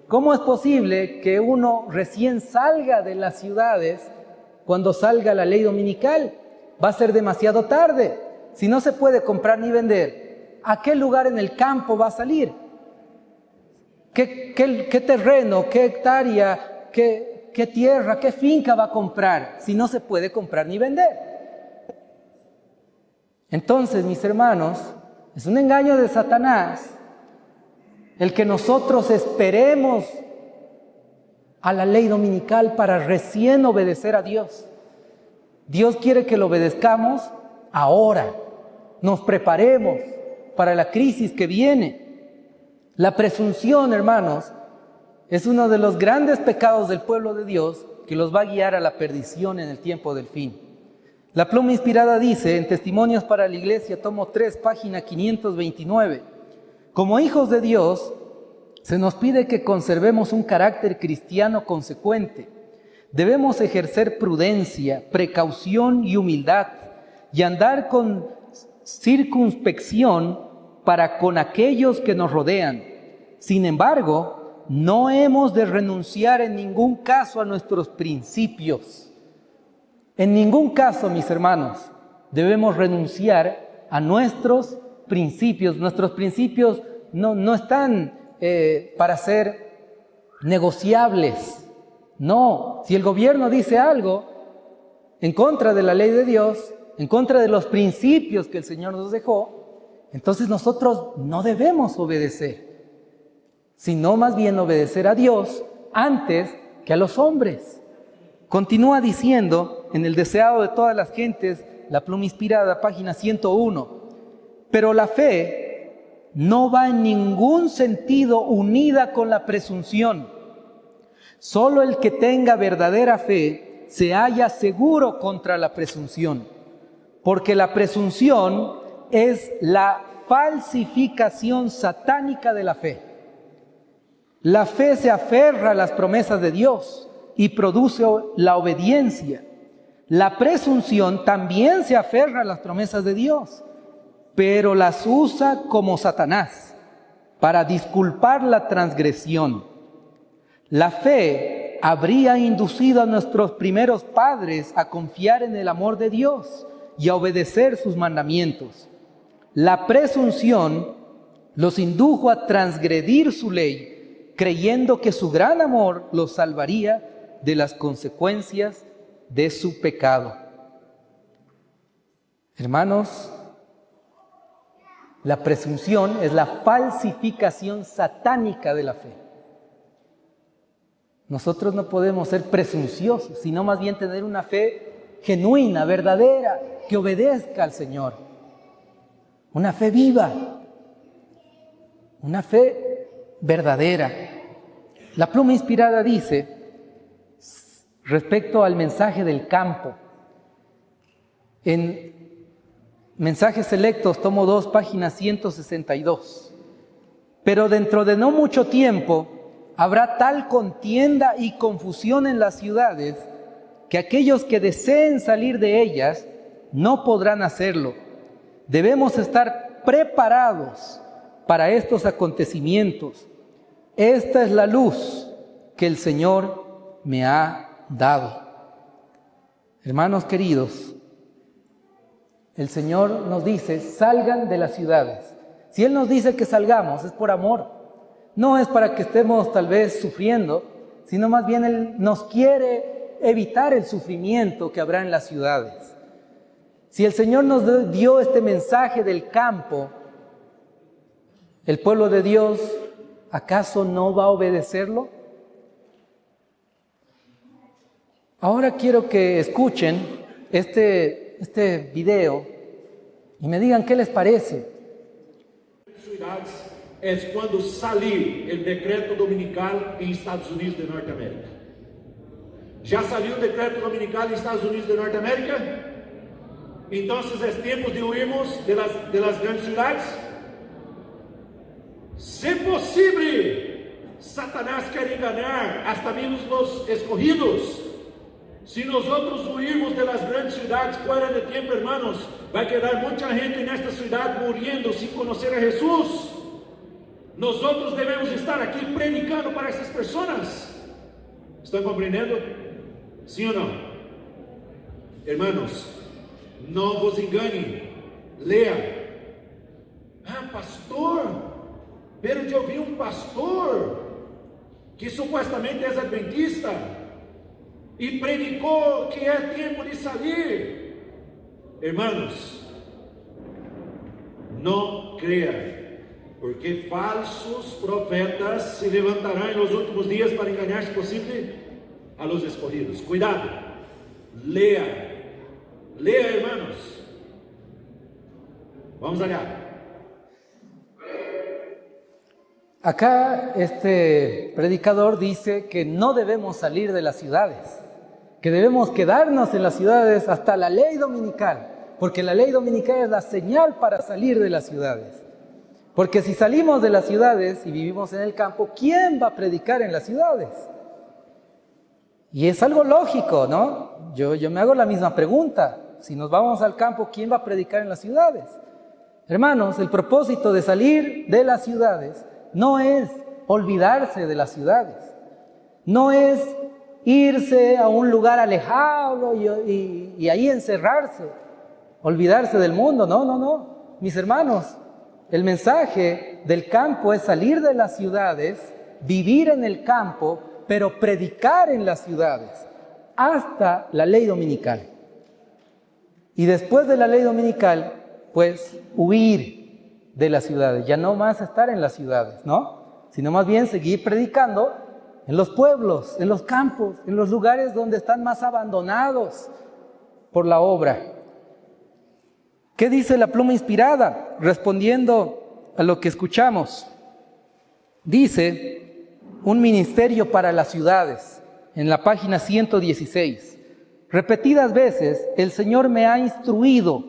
¿Cómo es posible que uno recién salga de las ciudades cuando salga la ley dominical? Va a ser demasiado tarde. Si no se puede comprar ni vender, ¿a qué lugar en el campo va a salir? ¿Qué terreno, qué hectárea, qué tierra, qué finca va a comprar si no se puede comprar ni vender? Entonces, mis hermanos, es un engaño de Satanás el que nosotros esperemos a la ley dominical para recién obedecer a Dios. Dios quiere que lo obedezcamos ahora, nos preparemos para la crisis que viene. La presunción, hermanos, es uno de los grandes pecados del pueblo de Dios que los va a guiar a la perdición en el tiempo del fin. La pluma inspirada dice en Testimonios para la Iglesia, tomo 3, página 529, como hijos de Dios, se nos pide que conservemos un carácter cristiano consecuente. Debemos ejercer prudencia, precaución y humildad y andar con circunspección para con aquellos que nos rodean. Sin embargo, no hemos de renunciar en ningún caso a nuestros principios. En ningún caso, mis hermanos, debemos renunciar a nuestros principios. Nuestros principios no están para ser negociables. No, si el gobierno dice algo en contra de la ley de Dios, en contra de los principios que el Señor nos dejó, entonces nosotros no debemos obedecer, sino más bien obedecer a Dios antes que a los hombres. Continúa diciendo en el deseado de todas las gentes, la pluma inspirada, página 101, pero la fe no va en ningún sentido unida con la presunción. Solo el que tenga verdadera fe se halla seguro contra la presunción, porque la presunción es la falsificación satánica de la fe. La fe se aferra a las promesas de Dios y produce la obediencia. La presunción también se aferra a las promesas de Dios, pero las usa como Satanás para disculpar la transgresión. La fe habría inducido a nuestros primeros padres a confiar en el amor de Dios y a obedecer sus mandamientos. La presunción los indujo a transgredir su ley, creyendo que su gran amor los salvaría de las consecuencias de su pecado. Hermanos, la presunción es la falsificación satánica de la fe. Nosotros no podemos ser presunciosos, sino más bien tener una fe genuina, verdadera, que obedezca al Señor. Una fe viva, una fe verdadera. La pluma inspirada dice, respecto al mensaje del campo, en Mensajes Selectos, tomo 2, página 162, pero dentro de no mucho tiempo habrá tal contienda y confusión en las ciudades que aquellos que deseen salir de ellas no podrán hacerlo. Debemos estar preparados para estos acontecimientos. Esta es la luz que el Señor me ha dado. Hermanos queridos, el Señor nos dice, salgan de las ciudades. Si Él nos dice que salgamos, es por amor. No es para que estemos tal vez sufriendo, sino más bien Él nos quiere evitar el sufrimiento que habrá en las ciudades. Si el Señor nos dio este mensaje del campo, el pueblo de Dios, ¿acaso no va a obedecerlo? Ahora quiero que escuchen este video y me digan qué les parece. Es cuando salió el decreto dominical en Estados Unidos de Norteamérica. ¿Ya salió el decreto dominical en Estados Unidos de Norteamérica? Entonces es tiempo de huirnos de las grandes ciudades. Si posible, Satanás quiere engañar hasta menos los escogidos. Si nosotros huirmos de las grandes ciudades fuera de tiempo, hermanos, va a quedar mucha gente en esta ciudad muriendo sin conocer a Jesús. Nosotros debemos estar aquí predicando para estas personas. ¿Están comprendiendo? ¿Sí o no? Hermanos, no vos engañen. Lean. Ah, pastor, pero yo vi un pastor que supuestamente es adventista y predicó que es tiempo de salir. Hermanos, no crean, porque falsos profetas se levantarán en los últimos días para engañar, si posible, a los escogidos. Cuidado, lea, hermanos. Vamos allá. Acá este predicador dice que no debemos salir de las ciudades, que debemos quedarnos en las ciudades hasta la ley dominical, porque la ley dominical es la señal para salir de las ciudades. Porque si salimos de las ciudades y vivimos en el campo, ¿quién va a predicar en las ciudades? Y es algo lógico, ¿no? Yo me hago la misma pregunta. Si nos vamos al campo, ¿quién va a predicar en las ciudades? Hermanos, el propósito de salir de las ciudades no es olvidarse de las ciudades. No es irse a un lugar alejado y ahí encerrarse, olvidarse del mundo. No. Mis hermanos, el mensaje del campo es salir de las ciudades, vivir en el campo, pero predicar en las ciudades, hasta la ley dominical. Y después de la ley dominical, pues huir de las ciudades, ya no más estar en las ciudades, ¿no? Sino más bien seguir predicando en los pueblos, en los campos, en los lugares donde están más abandonados por la obra. ¿Qué dice la pluma inspirada? Respondiendo a lo que escuchamos, dice un ministerio para las ciudades, en la página 116. Repetidas veces el Señor me ha instruido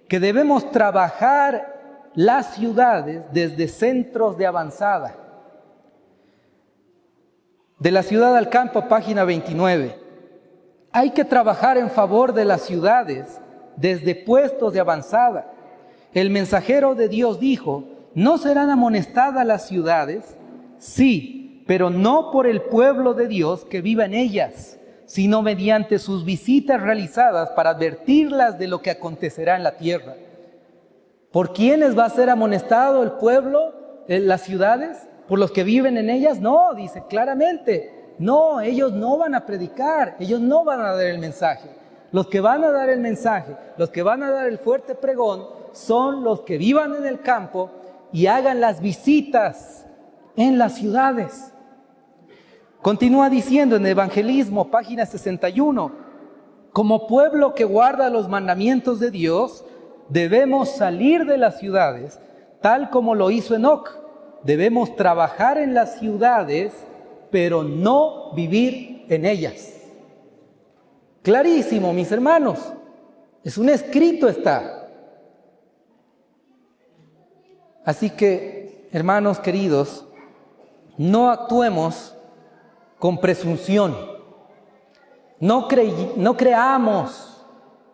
que debemos trabajar las ciudades desde centros de avanzada. De la ciudad al campo, página 29. Hay que trabajar en favor de las ciudades desde puestos de avanzada. El mensajero de Dios dijo: ¿no serán amonestadas las ciudades? Sí, pero no por el pueblo de Dios que viva en ellas, sino mediante sus visitas realizadas para advertirlas de lo que acontecerá en la tierra. ¿Por quiénes va a ser amonestado el pueblo, las ciudades? ¿Por los que viven en ellas? No, dice claramente. No, ellos no van a predicar, ellos no van a dar el mensaje. Los que van a dar el mensaje, los que van a dar el fuerte pregón, son los que vivan en el campo y hagan las visitas en las ciudades. Continúa diciendo en Evangelismo, página 61, como pueblo que guarda los mandamientos de Dios, debemos salir de las ciudades, tal como lo hizo Enoc. Debemos trabajar en las ciudades, pero no vivir en ellas. Clarísimo, mis hermanos. Es un escrito está. Así que, hermanos queridos, no actuemos con presunción. No creamos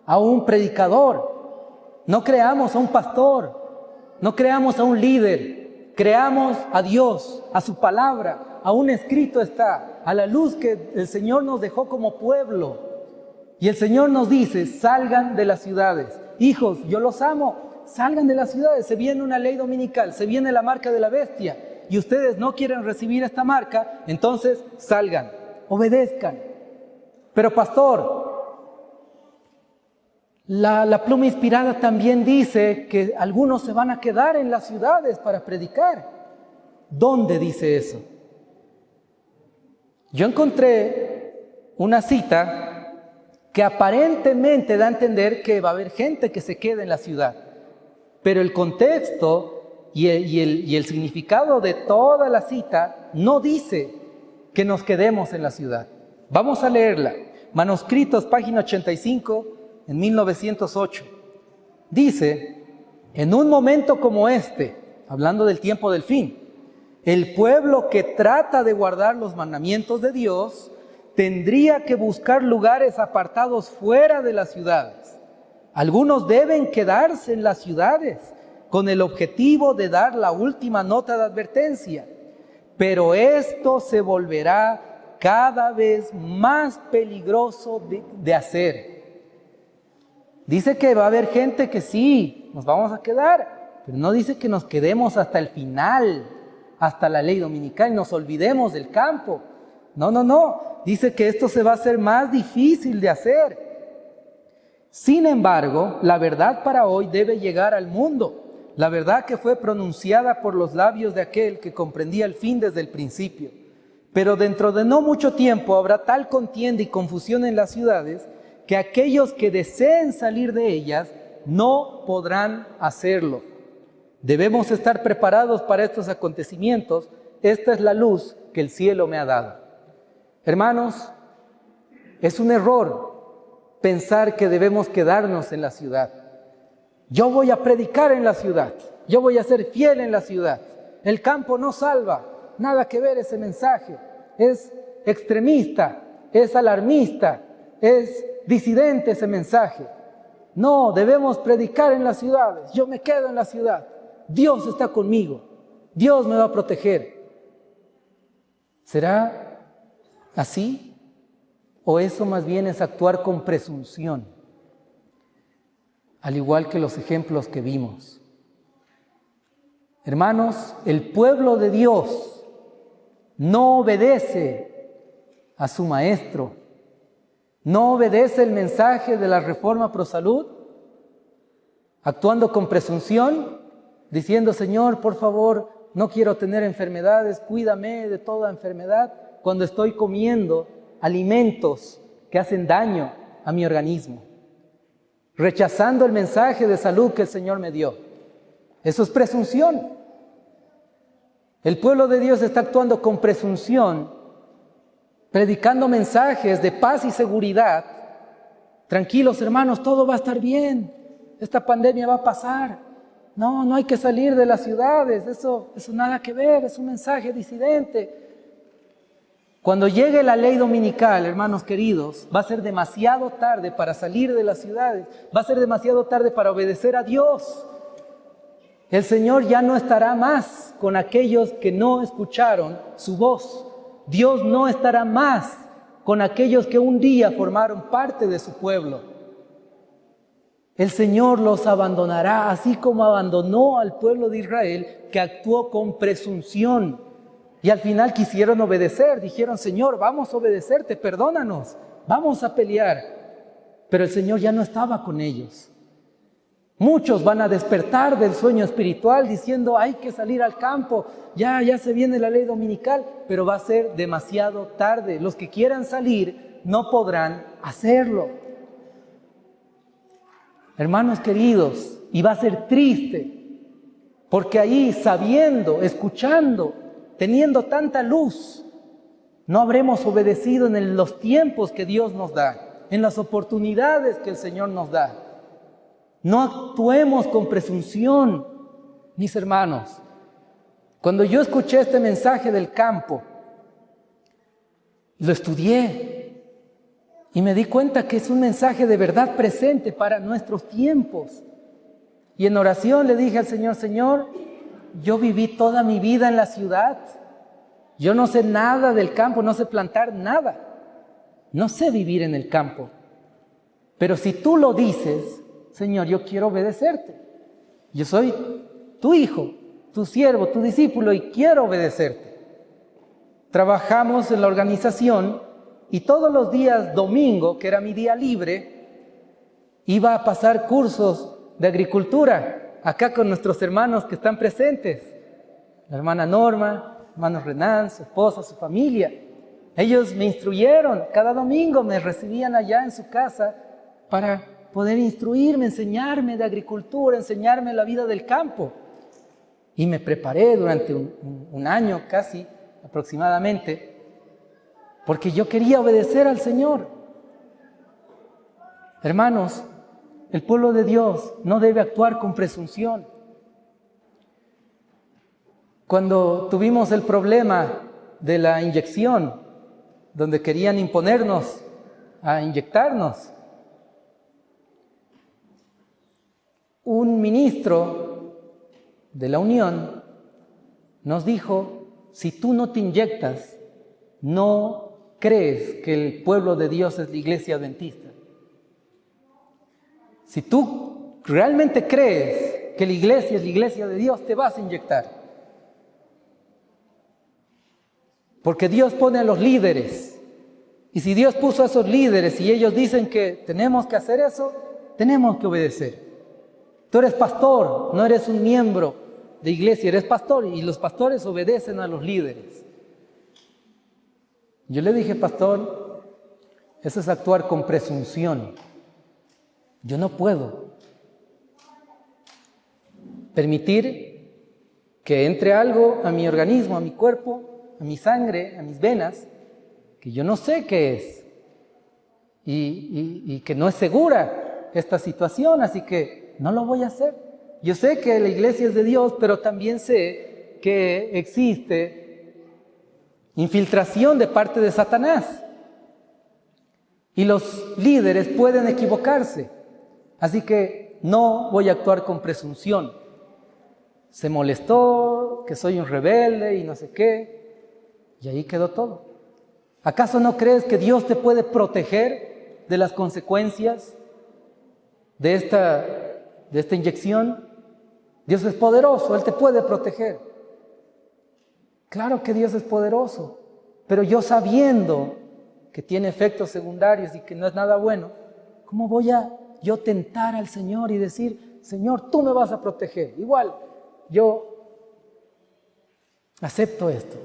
a un predicador, no creamos a un pastor, no creamos a un líder, creamos a Dios, a su palabra, a un escrito está, a la luz que el Señor nos dejó como pueblo. Y el Señor nos dice: salgan de las ciudades. Hijos, yo los amo, salgan de las ciudades. Se viene una ley dominical, se viene la marca de la bestia. Y ustedes no quieren recibir esta marca, entonces salgan, obedezcan. Pero pastor, la pluma inspirada también dice que algunos se van a quedar en las ciudades para predicar. ¿Dónde dice eso? Yo encontré una cita que aparentemente da a entender que va a haber gente que se quede en la ciudad. Pero el contexto y el significado de toda la cita no dice que nos quedemos en la ciudad. Vamos a leerla. Manuscritos, página 85, en 1908. Dice, en un momento como este, hablando del tiempo del fin, el pueblo que trata de guardar los mandamientos de Dios tendría que buscar lugares apartados fuera de las ciudades. Algunos deben quedarse en las ciudades con el objetivo de dar la última nota de advertencia, pero esto se volverá cada vez más peligroso de hacer. Dice que va a haber gente que sí, nos vamos a quedar, pero no dice que nos quedemos hasta el final, hasta la ley dominical y nos olvidemos del campo. No. Dice que esto se va a hacer más difícil de hacer. Sin embargo, la verdad para hoy debe llegar al mundo. La verdad que fue pronunciada por los labios de aquel que comprendía el fin desde el principio. Pero dentro de no mucho tiempo habrá tal contienda y confusión en las ciudades que aquellos que deseen salir de ellas no podrán hacerlo. Debemos estar preparados para estos acontecimientos. Esta es la luz que el cielo me ha dado. Hermanos, es un error pensar que debemos quedarnos en la ciudad. Yo voy a predicar en la ciudad, yo voy a ser fiel en la ciudad. El campo no salva, nada que ver ese mensaje. Es extremista, es alarmista, es disidente ese mensaje. No, debemos predicar en las ciudades. Yo me quedo en la ciudad. Dios está conmigo. Dios me va a proteger. ¿Será así? ¿O eso más bien es actuar con presunción? Al igual que los ejemplos que vimos. Hermanos, el pueblo de Dios no obedece a su maestro. No obedece el mensaje de la Reforma Pro Salud, actuando con presunción, diciendo, Señor, por favor, no quiero tener enfermedades, cuídame de toda enfermedad, cuando estoy comiendo alimentos que hacen daño a mi organismo, rechazando el mensaje de salud que el Señor me dio. Eso es presunción. El pueblo de Dios está actuando con presunción, predicando mensajes de paz y seguridad. Tranquilos, hermanos, todo va a estar bien. Esta pandemia va a pasar. No hay que salir de las ciudades. Eso nada que ver, es un mensaje disidente. Cuando llegue la ley dominical, hermanos queridos, va a ser demasiado tarde para salir de las ciudades. Va a ser demasiado tarde para obedecer a Dios. El Señor ya no estará más con aquellos que no escucharon su voz. Dios no estará más con aquellos que un día formaron parte de su pueblo. El Señor los abandonará, así como abandonó al pueblo de Israel, que actuó con presunción. Y al final quisieron obedecer, dijeron, Señor, vamos a obedecerte, perdónanos, vamos a pelear. Pero el Señor ya no estaba con ellos. Muchos van a despertar del sueño espiritual diciendo, hay que salir al campo, ya se viene la ley dominical, pero va a ser demasiado tarde. Los que quieran salir no podrán hacerlo. Hermanos queridos, y va a ser triste, porque ahí sabiendo, escuchando, teniendo tanta luz, no habremos obedecido en los tiempos que Dios nos da, en las oportunidades que el Señor nos da. No actuemos con presunción, mis hermanos. Cuando yo escuché este mensaje del campo, lo estudié y me di cuenta que es un mensaje de verdad presente para nuestros tiempos. Y en oración le dije al Señor, Señor, yo viví toda mi vida en la ciudad. Yo no sé nada del campo, no sé plantar nada. No sé vivir en el campo. Pero si tú lo dices, Señor, yo quiero obedecerte. Yo soy tu hijo, tu siervo, tu discípulo y quiero obedecerte. Trabajamos en la organización y todos los días domingo, que era mi día libre, iba a pasar cursos de agricultura acá con nuestros hermanos que están presentes. La hermana Norma, hermano Renan, su esposa, su familia. Ellos me instruyeron, cada domingo me recibían allá en su casa para poder instruirme, enseñarme de agricultura, enseñarme la vida del campo. Y me preparé durante un año casi aproximadamente, porque yo quería obedecer al Señor. Hermanos, el pueblo de Dios no debe actuar con presunción. Cuando tuvimos el problema de la inyección, donde querían imponernos a inyectarnos, un ministro de la Unión nos dijo: si tú no te inyectas, no crees que el pueblo de Dios es la iglesia adventista. Si tú realmente crees que la iglesia es la iglesia de Dios, te vas a inyectar. Porque Dios pone a los líderes. Y si Dios puso a esos líderes y ellos dicen que tenemos que hacer eso, tenemos que obedecer. Tú eres pastor, no eres un miembro de iglesia, eres pastor, y los pastores obedecen a los líderes. Yo le dije: pastor, eso es actuar con presunción. Yo no puedo permitir que entre algo a mi organismo, a mi cuerpo, a mi sangre, a mis venas, que yo no sé qué es y que no es segura esta situación, así que no lo voy a hacer. Yo sé que la iglesia es de Dios, pero también sé que existe infiltración de parte de Satanás y los líderes pueden equivocarse, así que no voy a actuar con presunción. Se molestó que soy un rebelde y no sé qué. Y ahí quedó todo. ¿Acaso no crees que Dios te puede proteger de las consecuencias de esta inyección? Dios es poderoso, Él te puede proteger. Claro que Dios es poderoso, pero yo sabiendo que tiene efectos secundarios y que no es nada bueno, ¿cómo voy a yo tentar al Señor y decir: Señor, tú me vas a proteger? Igual, yo acepto esto.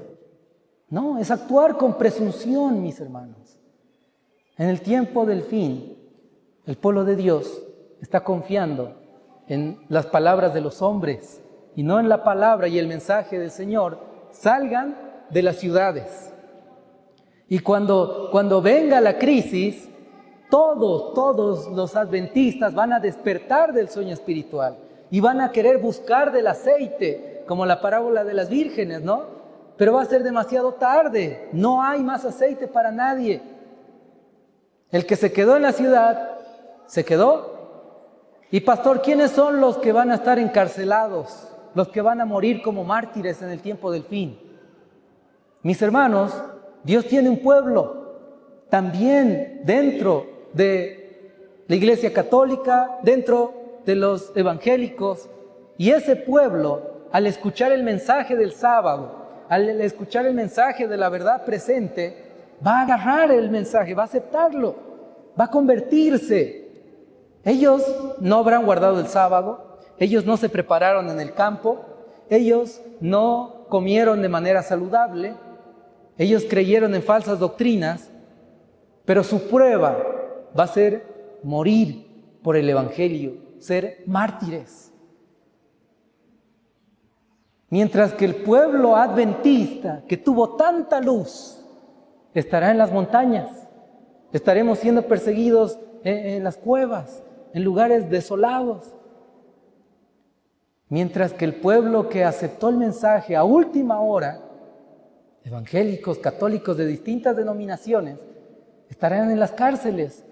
No, es actuar con presunción, mis hermanos. En el tiempo del fin, el pueblo de Dios está confiando en las palabras de los hombres y no en la palabra y el mensaje del Señor. Salgan de las ciudades. Y cuando venga la crisis, todos los adventistas van a despertar del sueño espiritual y van a querer buscar del aceite, como la parábola de las vírgenes, ¿no? Pero va a ser demasiado tarde, no hay más aceite para nadie. El que se quedó en la ciudad, se quedó. Y pastor, ¿quiénes son los que van a estar encarcelados? Los que van a morir como mártires en el tiempo del fin. Mis hermanos, Dios tiene un pueblo también dentro de la Iglesia Católica, dentro de los evangélicos. Y ese pueblo, al escuchar el mensaje del sábado, al escuchar el mensaje de la verdad presente, va a agarrar el mensaje, va a aceptarlo, va a convertirse. Ellos no habrán guardado el sábado, ellos no se prepararon en el campo, ellos no comieron de manera saludable, ellos creyeron en falsas doctrinas, pero su prueba va a ser morir por el evangelio, ser mártires. Mientras que el pueblo adventista, que tuvo tanta luz, estará en las montañas. Estaremos siendo perseguidos en las cuevas, en lugares desolados. Mientras que el pueblo que aceptó el mensaje a última hora, evangélicos, católicos de distintas denominaciones, estarán en las cárceles,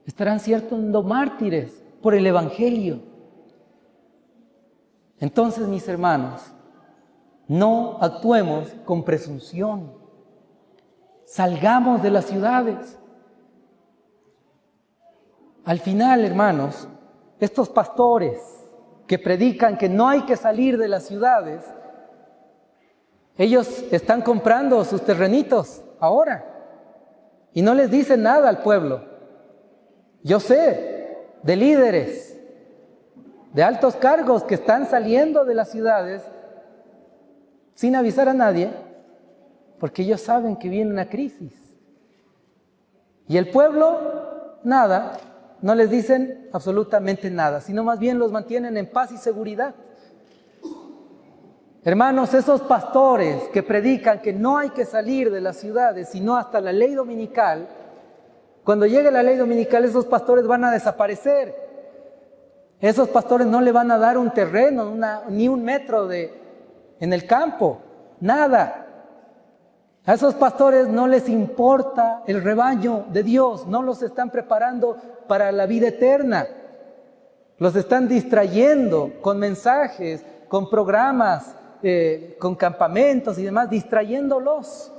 estarán siendo mártires por el evangelio. Entonces, mis hermanos, no actuemos con presunción. Salgamos de las ciudades. Al final, hermanos, estos pastores que predican que no hay que salir de las ciudades, ellos están comprando sus terrenitos ahora y no les dicen nada al pueblo. Yo sé de líderes, de altos cargos que están saliendo de las ciudades sin avisar a nadie, porque ellos saben que viene una crisis. Y el pueblo, nada, no les dicen absolutamente nada, sino más bien los mantienen en paz y seguridad. Hermanos, esos pastores que predican que no hay que salir de las ciudades, sino hasta la ley dominical, cuando llegue la ley dominical, esos pastores van a desaparecer. Esos pastores no le van a dar un terreno, ni un metro en el campo, nada. A esos pastores no les importa el rebaño de Dios, no los están preparando para la vida eterna. Los están distrayendo con mensajes, con programas, con campamentos y demás, distrayéndolos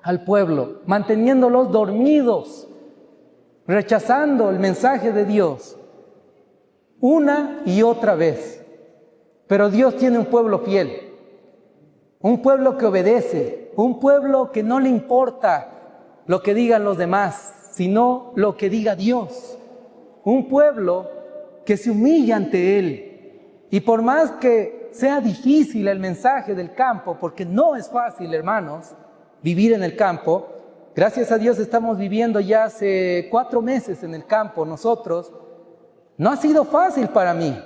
al pueblo, manteniéndolos dormidos, rechazando el mensaje de Dios una y otra vez. Pero Dios tiene un pueblo fiel, un pueblo que obedece, un pueblo que no le importa lo que digan los demás, sino lo que diga Dios. Un pueblo que se humilla ante Él. Y por más que sea difícil el mensaje del campo, porque no es fácil, hermanos, vivir en el campo. Gracias a Dios estamos viviendo ya hace 4 meses en el campo nosotros. No ha sido fácil para mí.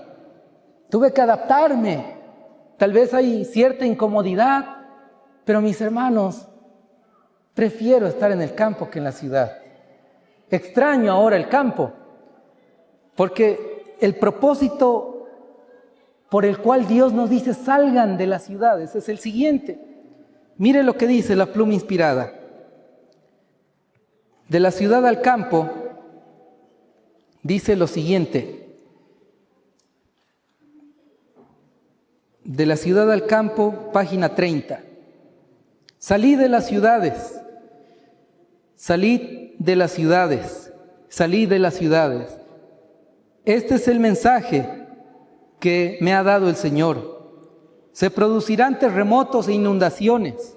Tuve que adaptarme. Tal vez hay cierta incomodidad, pero mis hermanos, prefiero estar en el campo que en la ciudad. Extraño ahora el campo, porque el propósito por el cual Dios nos dice salgan de las ciudades es el siguiente. Mire lo que dice la pluma inspirada. De la ciudad al campo dice lo siguiente. De la ciudad al campo, página 30. Salid de las ciudades, salid de las ciudades, salid de las ciudades. Este es el mensaje que me ha dado el Señor. Se producirán terremotos e inundaciones,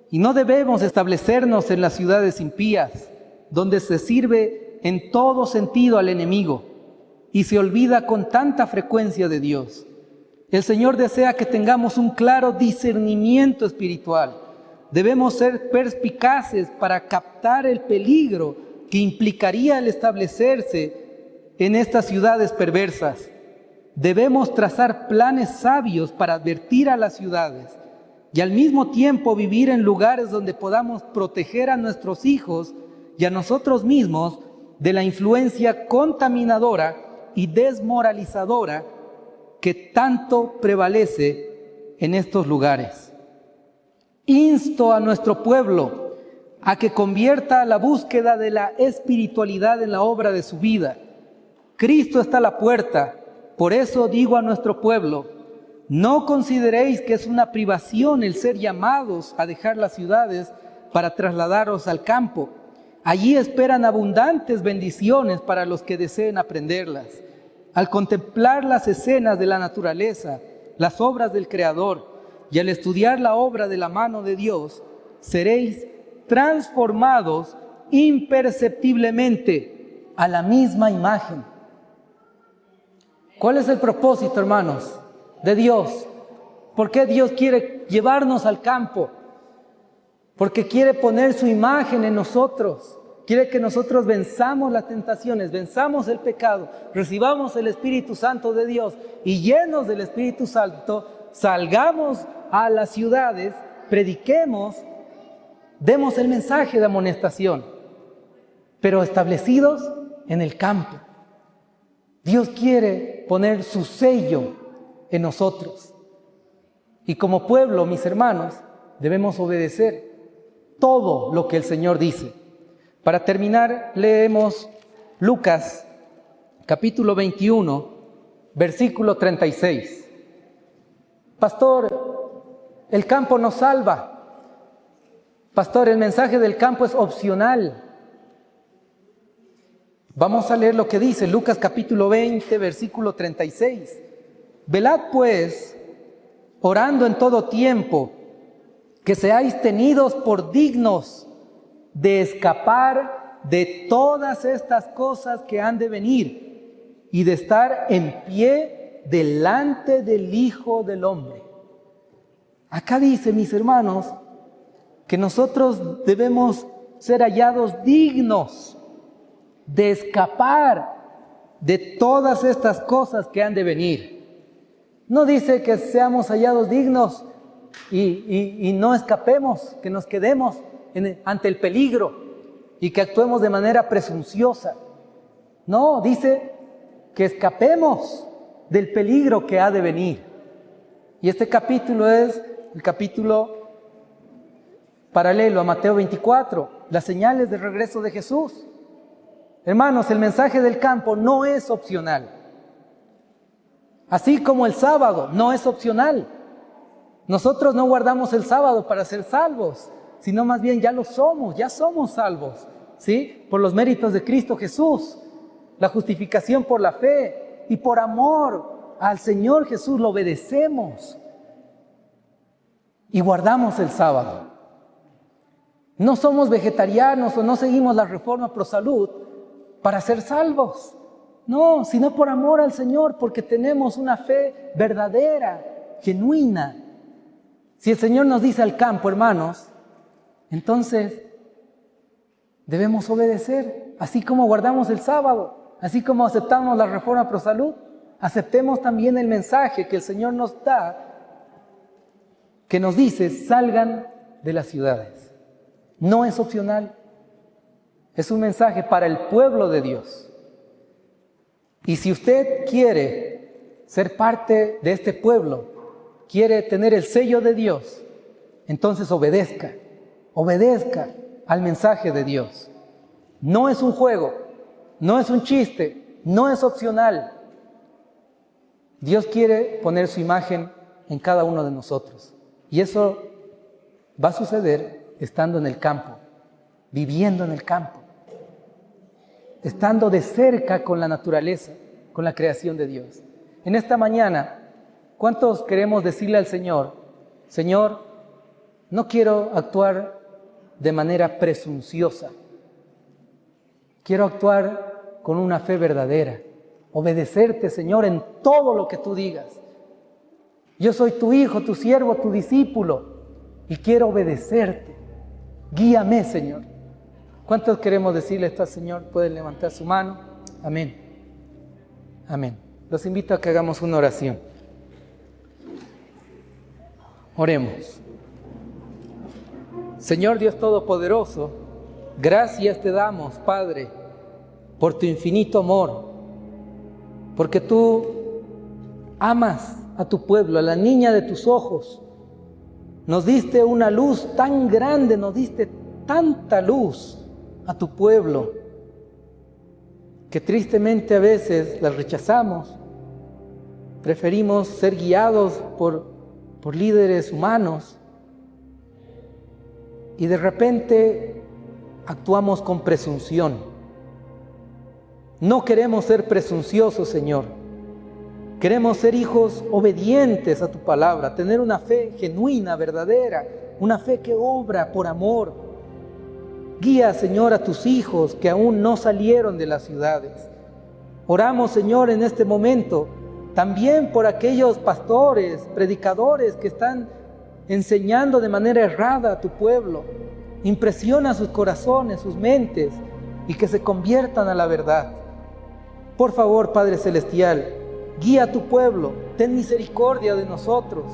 y no debemos establecernos en las ciudades impías, donde se sirve en todo sentido al enemigo y se olvida con tanta frecuencia de Dios. El Señor desea que tengamos un claro discernimiento espiritual. Debemos ser perspicaces para captar el peligro que implicaría el establecerse en estas ciudades perversas. Debemos trazar planes sabios para advertir a las ciudades y al mismo tiempo vivir en lugares donde podamos proteger a nuestros hijos y a nosotros mismos de la influencia contaminadora y desmoralizadora que tanto prevalece en estos lugares. Insto a nuestro pueblo a que convierta la búsqueda de la espiritualidad en la obra de su vida. Cristo está a la puerta. Por eso digo a nuestro pueblo, no consideréis que es una privación el ser llamados a dejar las ciudades para trasladaros al campo. Allí esperan abundantes bendiciones para los que deseen aprenderlas. Al contemplar las escenas de la naturaleza, las obras del Creador, y al estudiar la obra de la mano de Dios, seréis transformados imperceptiblemente a la misma imagen. ¿Cuál es el propósito, hermanos, de Dios? ¿Por qué Dios quiere llevarnos al campo? Porque quiere poner su imagen en nosotros. Quiere que nosotros venzamos las tentaciones, venzamos el pecado, recibamos el Espíritu Santo de Dios y llenos del Espíritu Santo, salgamos a las ciudades, prediquemos, demos el mensaje de amonestación, pero establecidos en el campo. Dios quiere poner su sello en nosotros. Y como pueblo, mis hermanos, debemos obedecer todo lo que el Señor dice. Para terminar, leemos Lucas, capítulo 21, versículo 36. Pastor, el campo nos salva. Pastor, el mensaje del campo es opcional. Vamos a leer lo que dice Lucas capítulo 20, versículo 36. Velad pues, orando en todo tiempo, que seáis tenidos por dignos de escapar de todas estas cosas que han de venir y de estar en pie delante del Hijo del Hombre. Acá dice, mis hermanos, que nosotros debemos ser hallados dignos de escapar de todas estas cosas que han de venir. No dice que seamos hallados dignos y no escapemos, que nos quedemos ante el peligro y que actuemos de manera presunciosa. No, dice que escapemos del peligro que ha de venir. Y este capítulo es el capítulo paralelo a Mateo 24, las señales del regreso de Jesús. Hermanos, el mensaje del campo no es opcional. Así como el sábado no es opcional. Nosotros no guardamos el sábado para ser salvos, sino más bien ya lo somos, ya somos salvos, ¿sí? Por los méritos de Cristo Jesús, la justificación por la fe y por amor al Señor Jesús lo obedecemos y guardamos el sábado. No somos vegetarianos o no seguimos la reforma pro salud para ser salvos. No, sino por amor al Señor, porque tenemos una fe verdadera, genuina. Si el Señor nos dice al campo, hermanos, entonces debemos obedecer, así como guardamos el sábado, así como aceptamos la reforma pro salud, aceptemos también el mensaje que el Señor nos da, que nos dice, salgan de las ciudades. No es opcional, es un mensaje para el pueblo de Dios. Y si usted quiere ser parte de este pueblo, quiere tener el sello de Dios, entonces obedezca al mensaje de Dios. No es un juego, no es un chiste, no es opcional. Dios quiere poner su imagen en cada uno de nosotros. Y eso va a suceder estando en el campo, viviendo en el campo, estando de cerca con la naturaleza, con la creación de Dios. En esta mañana, ¿cuántos queremos decirle al Señor, Señor, no quiero actuar de manera presunciosa, quiero actuar con una fe verdadera, obedecerte, Señor, en todo lo que tú digas. Yo soy tu hijo, tu siervo, tu discípulo y quiero obedecerte. Guíame, Señor. ¿Cuántos queremos decirle esto al Señor? Pueden levantar su mano. Amén. Amén. Los invito a que hagamos una oración. Oremos. Señor Dios Todopoderoso, gracias te damos, Padre, por tu infinito amor, porque tú amas a tu pueblo, a la niña de tus ojos. Nos diste una luz tan grande, nos diste tanta luz a tu pueblo, que tristemente a veces la rechazamos. Preferimos ser guiados por líderes humanos y de repente actuamos con presunción. No queremos ser presunciosos, Señor. Queremos ser hijos obedientes a tu palabra, tener una fe genuina, verdadera, una fe que obra por amor. Guía, Señor, a tus hijos que aún no salieron de las ciudades. Oramos, Señor, en este momento también por aquellos pastores, predicadores que están enseñando de manera errada a tu pueblo. Impresiona sus corazones, sus mentes y que se conviertan a la verdad. Por favor, Padre Celestial, guía a tu pueblo, ten misericordia de nosotros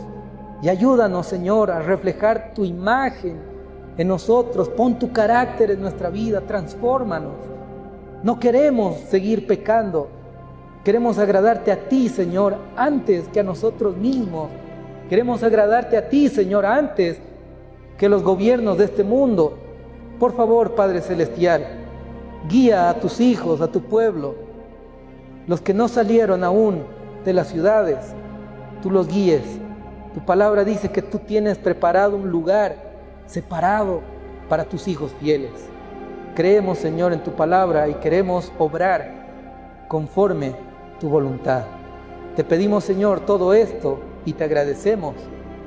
y ayúdanos, Señor, a reflejar tu imagen en nosotros. Pon tu carácter en nuestra vida, transfórmanos. No queremos seguir pecando, queremos agradarte a ti, Señor, antes que a nosotros mismos. Queremos agradarte a ti, Señor, antes que los gobiernos de este mundo. Por favor, Padre Celestial, guía a tus hijos, a tu pueblo, los que no salieron aún de las ciudades, tú los guíes. Tu palabra dice que tú tienes preparado un lugar separado para tus hijos fieles. Creemos, Señor, en tu palabra y queremos obrar conforme tu voluntad. Te pedimos, Señor, todo esto y te agradecemos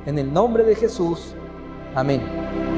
en el nombre de Jesús. Amén.